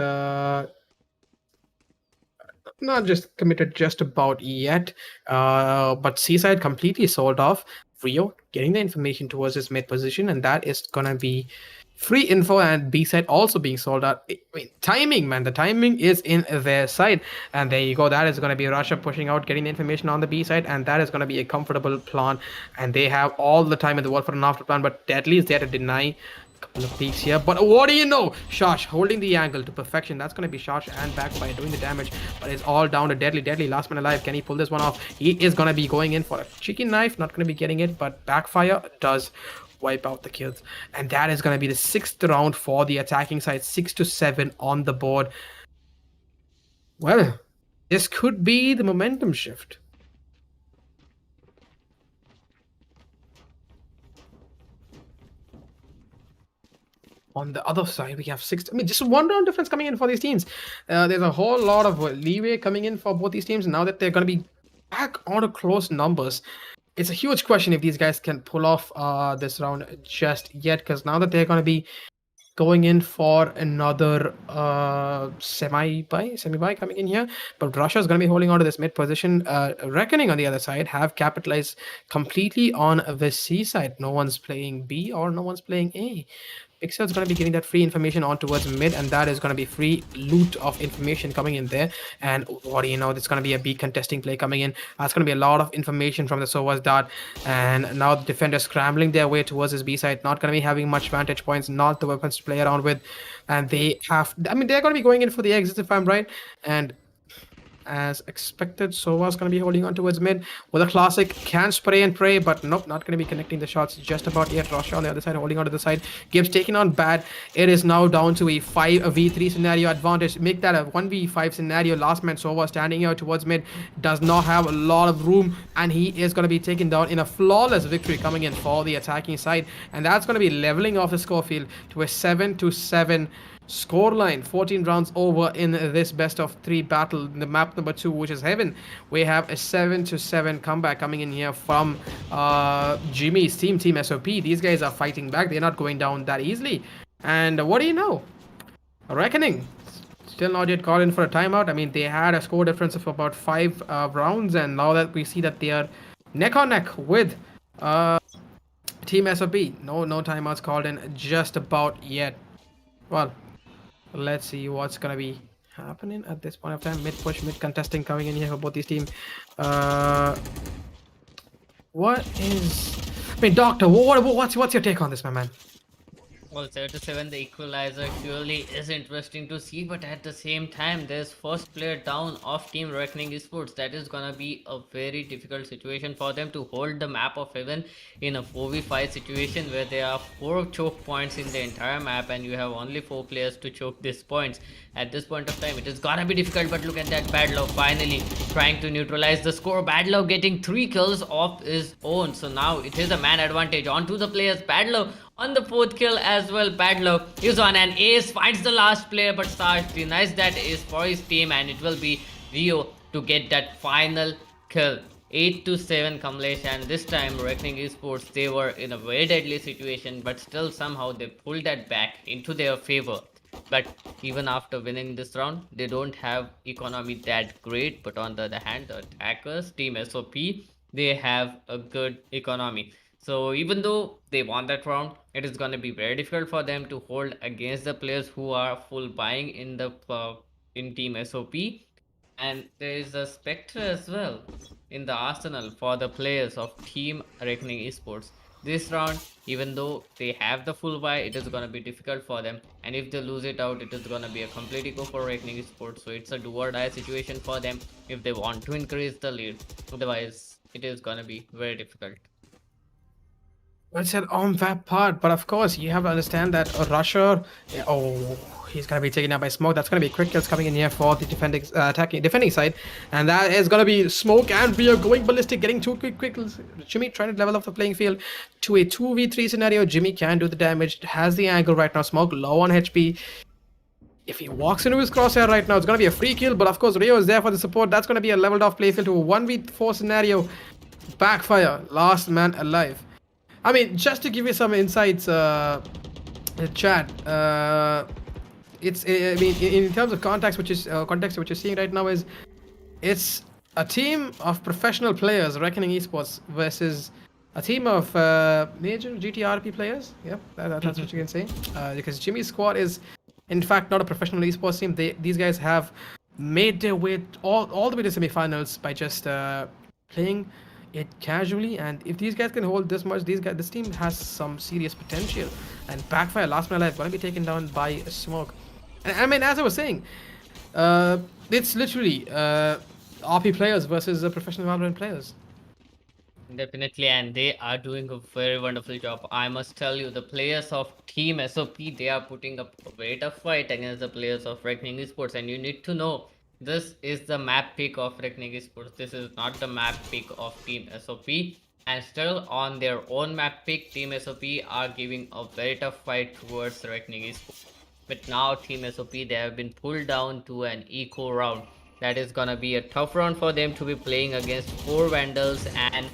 not just committed just about yet, but Seaside completely sold off. Rio getting the information towards his mid position, and that is gonna be free info, and B side also being sold out. I mean, timing, man, the timing is in their side, and there you go. That is gonna be Russia pushing out, getting the information on the B side, and that is gonna be a comfortable plan, and they have all the time in the world for an after plan, but Deadly is there to deny couple of peaks here, but what do you know? Shosh holding the angle to perfection. That's going to be Shosh and Backfire doing the damage, but it's all down to Deadly. Last man alive. Can he pull this one off? He is going to be going in for a cheeky knife. Not going to be getting it, but Backfire does wipe out the kills, and that is going to be the 6th round for the attacking side. 6-7 on the board. Well, this could be the momentum shift. On the other side, we have 6. I mean, just 1 round difference coming in for these teams. There's a whole lot of leeway coming in for both these teams. Now that they're going to be back on to close numbers, it's a huge question if these guys can pull off this round just yet, because now that they're going to be going in for another semi-buy coming in here, but Russia's going to be holding on to this mid position. Reckoning on the other side have capitalized completely on the C side. No one's playing B or no one's playing A. Pixel's going to be getting that free information on towards mid, and that is going to be free loot of information coming in there. And what do you know, there's going to be a B contesting play coming in. That's going to be a lot of information from the Sova's dart, and now the defenders scrambling their way towards his B side, not going to be having much vantage points, not the weapons to play around with, and they're going to be going in for the exit if I'm right. And as expected, Sova's going to be holding on towards mid with a classic, can spray and pray, but nope, not going to be connecting the shots just about yet. Russia on the other side holding on to the side. Gibbs taking on Bad. It is now down to a 5v3 scenario advantage. Make that a 1v5 scenario. Last man Sova standing here towards mid, does not have a lot of room, and he is going to be taken down in a flawless victory coming in for the attacking side, and that's going to be leveling off the score field to a 7-7 scoreline. 14 rounds over in this best of 3 battle, the map number 2, which is Heaven. We have a 7-7 comeback coming in here from Jimmy's team SOP. These guys are fighting back. They're not going down that easily, and what do you know, Reckoning still not yet called in for a timeout. I mean, they had a score difference of about 5 rounds, and now that we see that they are neck on neck with Team SOP. No timeouts called in just about yet. Well, let's see what's gonna be happening at this point of time. Mid push, mid contesting coming in here for both these teams. What is? I mean, Doctor, what's your take on this, my man? Well, 7-7, the equalizer surely is interesting to see, but at the same time, there's first player down of Team Reckoning Esports. That is gonna be a very difficult situation for them to hold the map of heaven in a 4v5 situation where there are 4 choke points in the entire map and you have only 4 players to choke these points. At this point of time, it is gonna be difficult, but look at that Badlow finally trying to neutralize the score. Badlow getting 3 kills of his own, so now it is a man advantage onto the players. Badlow on the 4th kill as well. Badlow is on an ace, finds the last player, but Sarge denies that ace for his team, and it will be Rio to get that final kill. 8-7 Kamlesh, and this time Reckoning Esports, they were in a very deadly situation, but still somehow they pulled that back into their favor. But even after winning this round, they don't have economy that great, but on the other hand, the attackers, Team SOP, they have a good economy. So even though they won that round, it is going to be very difficult for them to hold against the players who are full buying in the in Team SOP. And there is a Spectre as well in the arsenal for the players of Team Reckoning Esports. This round, even though they have the full buy, it is going to be difficult for them. And if they lose it out, it is going to be a complete eco for Reckoning Esports. So it's a do or die situation for them if they want to increase the lead. Otherwise, it is going to be very difficult. Well said on that part, but of course you have to understand that a rusher. Oh, he's gonna be taken out by smoke. That's gonna be quick kills coming in here for the defending side, and that is gonna be smoke, and we are going ballistic, getting 2 quick kills. Jimmy trying to level up the playing field to a 2v3 scenario. Jimmy can do the damage, has the angle right now. Smoke low on HP. If he walks into his crosshair right now, it's gonna be a free kill. But of course, Rio is there for the support. That's gonna be a leveled off playfield to a 1v4 scenario. Backfire, last man alive. I mean, just to give you some insights, chat. It's I mean, in terms of context, which you're seeing right now is, it's a team of professional players, Reckoning Esports, versus a team of major GTRP players. Yep, that's what you can say. Because Jimmy's squad is, in fact, not a professional esports team. These guys have made their way all the way to semifinals by just playing it casually, and if these guys can hold this much, this team has some serious potential. And Backfire, last man alive, gonna be taken down by smoke. And I mean, as I was saying, it's literally RP players versus professional Valorant players. Definitely, and they are doing a very wonderful job. I must tell you, the players of Team SOP, they are putting up a very tough fight against the players of Reckoning Esports, and you need to know, this is the map pick of Reckoning Esports. This is not the map pick of Team SOP. And still on their own map pick, Team SOP are giving a very tough fight towards Reckoning Esports. But now Team SOP, they have been pulled down to an eco round. That is gonna be a tough round for them to be playing against 4 Vandals and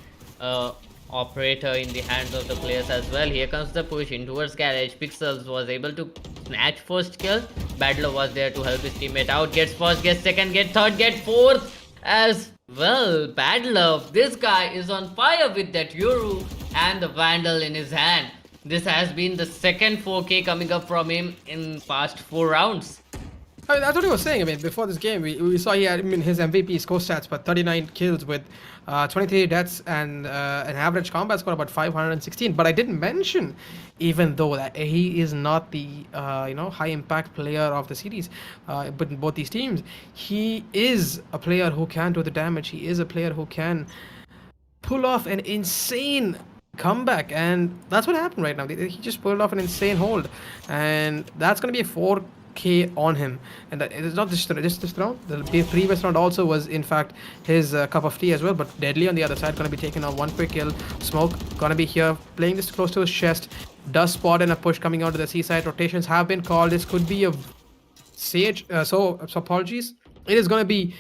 operator in the hands of the players as well. Here comes the push in towards garage. Pixels was able to snatch first kill. Badlow was there to help his teammate out. Gets first, gets second, gets third, gets fourth as well. Badlow, this guy is on fire with that Yoru and the Vandal in his hand. This has been the second 4K coming up from him in past 4 rounds. I mean, that's what I was saying. I mean, before this game, we saw he had, I mean, his MVP score stats, but 39 kills with 23 deaths and an average combat score about 516. But I didn't mention, even though that he is not the high impact player of the series, but in both these teams, he is a player who can do the damage. He is a player who can pull off an insane comeback, and that's what happened right now. He just pulled off an insane hold, and that's gonna be a 4K on him. And it's not just this round. The previous round also was, in fact, his cup of tea as well. But Deadly on the other side, gonna be taking on 1 quick kill. Smoke gonna be here, playing this close to his chest. Does spot in a push coming out to the seaside. Rotations have been called. This could be a Sage. So apologies. It is gonna be.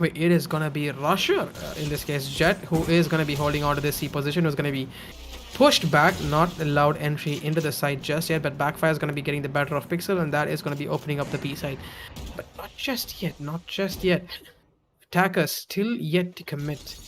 It is gonna be Rusher in this case, Jet, who is gonna be holding on to this C position, who's gonna be pushed back, not allowed entry into the site just yet, but Backfire is going to be getting the better of Pixel, and that is going to be opening up the B side. But not just yet, not just yet. Attacker still yet to commit.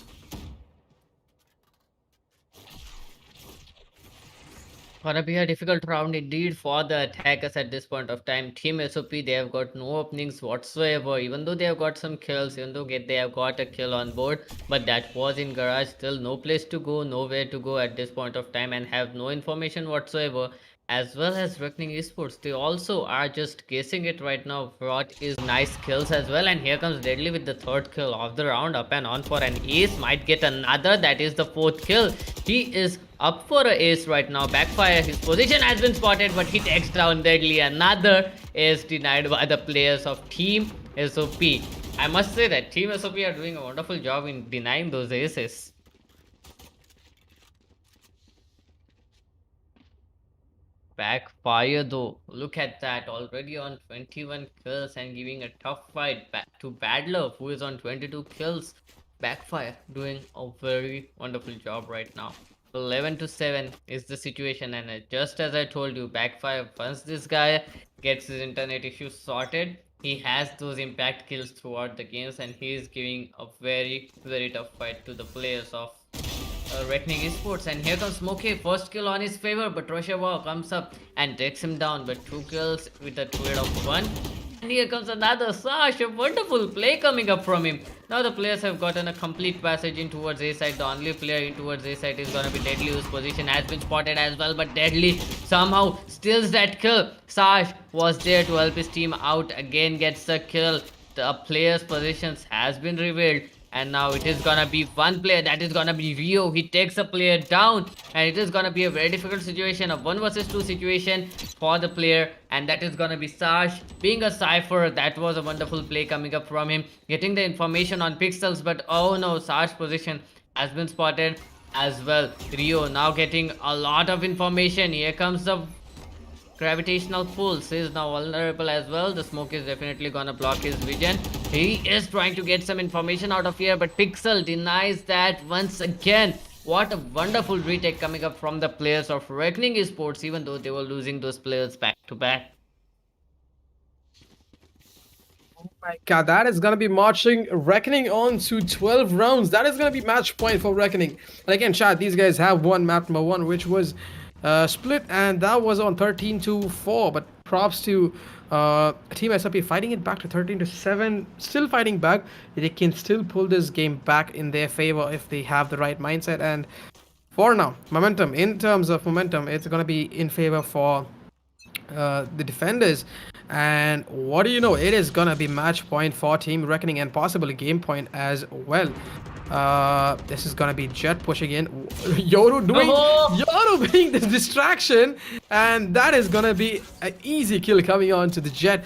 Gonna be a difficult round indeed for the attackers at this point of time. Team SOP, they have got no openings whatsoever, even though they have got some kills, even though they have got a kill on board, but that was in garage. Still no place to go, nowhere to go at this point of time, and have no information whatsoever. As well as Reckoning Esports, they also are just guessing it right now. What is nice kills as well, and here comes Deadly with the third kill of the round, up and on for an ace. Might get another, that is the fourth kill. He is up for a ace right now. Backfire, his position has been spotted, but he takes down Deadly. Another is denied by the players of Team SOP. I must say that Team SOP are doing a wonderful job in denying those aces. Backfire though, look at that, already on 21 kills and giving a tough fight back to Badler, who is on 22 kills. Backfire doing a very wonderful job right now. 11-7 is the situation, and just as I told you, Backfire, once this guy gets his internet issues sorted, he has those impact kills throughout the games, and he is giving a very tough fight to the players of Reckoning Esports. And here comes Smokey, first kill on his favor, but Roshava comes up and takes him down, but 2 kills with a 2 of 1. And here comes another Sash, a wonderful play coming up from him. Now the players have gotten a complete passage in towards A side. The only player in towards A side is gonna be Deadly, whose position has been spotted as well, but Deadly somehow steals that kill. Sash was there to help his team out, again gets the kill. The player's positions has been revealed, and now it is gonna be one player, that is gonna be Rio. He takes a player down, and it is gonna be a very difficult situation, a 1 versus 2 situation for the player, and that is gonna be Sash. Being a Cypher, that was a wonderful play coming up from him, getting the information on pixels, but oh no, Sash position has been spotted as well. Rio now getting a lot of information. Here comes the gravitational pulse, is now vulnerable as well. The smoke is definitely gonna block his vision. He is trying to get some information out of here, but Pixel denies that once again. What a wonderful retake coming up from the players of Reckoning Esports, even though they were losing those players back to back. Oh my god, that is gonna be marching Reckoning on to 12 rounds. That is gonna be match point for Reckoning. And again, chat, these guys have won map number 1, which was split, and that was on 13-4. But props to Team SOP fighting it back to 13-7. Still fighting back. They can still pull this game back in their favor if they have the right mindset. And for now, momentum, in terms of momentum, it's gonna be in favor for the defenders. And what do you know, it is gonna be match point for Team Reckoning, and possibly game point as well. This is gonna be Jet pushing in. Yoru being the distraction, and that is gonna be an easy kill coming on to the Jet.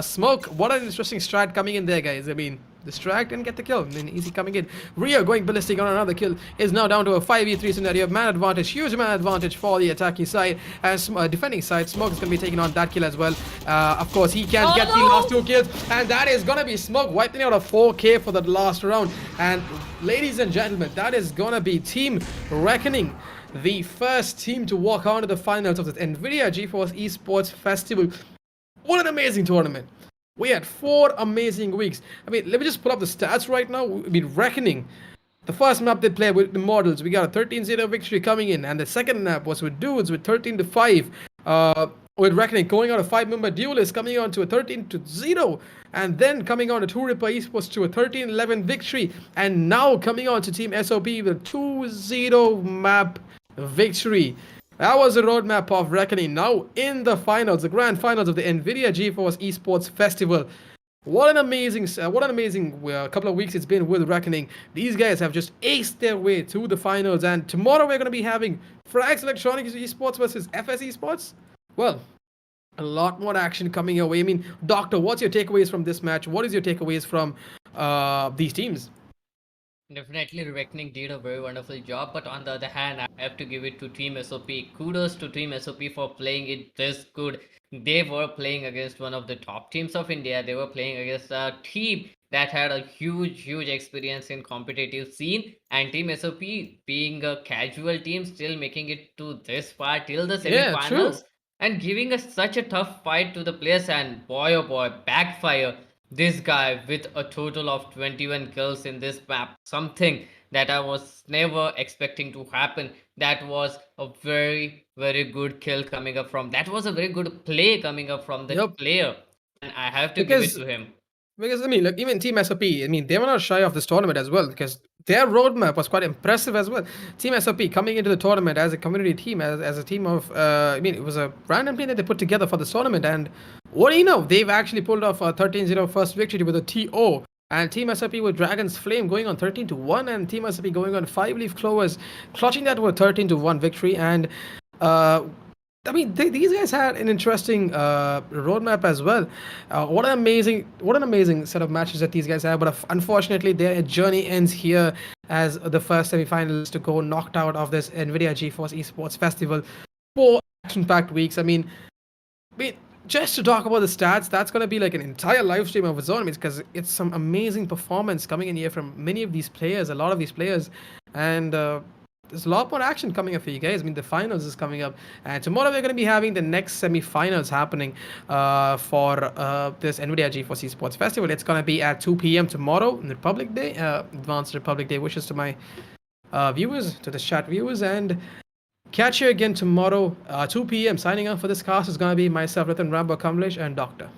Smoke, what an interesting strat coming in there, guys. I mean, distract and get the kill, and then easy coming in. Rio going ballistic on another kill, is now down to a 5v3 scenario. Man advantage, huge man advantage for the attacking side. As defending side, Smoke is going to be taking on that kill as well. Of course, he can get the last 2 kills, and that is going to be Smoke wiping out a 4k for the last round. And ladies and gentlemen, that is going to be Team Reckoning, the first team to walk on to the finals of the NVIDIA GeForce Esports Festival. What an amazing tournament. We had 4 amazing weeks. I mean, let me just pull up the stats right now. I mean, Reckoning, the first map they played with the models, we got a 13-0 victory coming in, and the second map was with dudes with 13-5. With Reckoning going on a 5-member duelist, coming on to a 13-0, and then coming on to 2 Ripper Esports to a 13-11 victory, and now coming on to Team SOP with a 2-0 map victory. That was the roadmap of Reckoning. Now in the finals, the grand finals of the NVIDIA GeForce Esports Festival. What an amazing couple of weeks it's been with Reckoning. These guys have just aced their way to the finals, and tomorrow we're going to be having Frags Electronics Esports versus FS Esports. Well, a lot more action coming your way. I mean, Doctor, what's your takeaways from this match? What is your takeaways from these teams? Definitely, Reckoning did a very wonderful job, but on the other hand, I have to give it to Team SOP. Kudos to Team SOP for playing it this good. They were playing against one of the top teams of India. They were playing against a team that had a huge experience in competitive scene, and Team SOP being a casual team still making it to this far till the Yeah, true. semi-finals and giving us such a tough fight to the players, and boy oh boy, backfire this guy with a total of 21 kills in this map, something that I was never expecting to happen. That was a very good kill coming up from, that was a very good play coming up from that Yep. player, and I have to give it Because to him. Because I mean, look, even Team SOP, I mean, they were not shy of this tournament as well because their roadmap was quite impressive as well. Team SOP coming into the tournament as a community team, as a team of, I mean, it was a random team that they put together for this tournament. And what do you know? They've actually pulled off a 13-0 first victory with a TO. And Team SOP with Dragon's Flame going on 13-1, and Team SOP going on 5 Leaf Clovers, clutching that with 13-1 victory. And uh, I mean, these guys had an interesting roadmap as well. What an amazing set of matches that these guys have. But unfortunately, their journey ends here as the first semifinalists to go knocked out of this NVIDIA GeForce Esports Festival. 4 action-packed weeks. I mean, just to talk about the stats, that's going to be like an entire live stream of its own because it's some amazing performance coming in here from many of these players, a lot of these players. And there's a lot more action coming up for you guys. I mean, the finals is coming up. And tomorrow we're going to be having the next semi-finals happening for this NVIDIA GeForce Esports Festival. It's going to be at 2 p.m. tomorrow, Republic Day. Advanced Republic Day wishes to my viewers, to the chat viewers. And catch you again tomorrow, 2 p.m. Signing off for this cast is going to be myself, Ratan Rambo Kamlesh, and Doctor.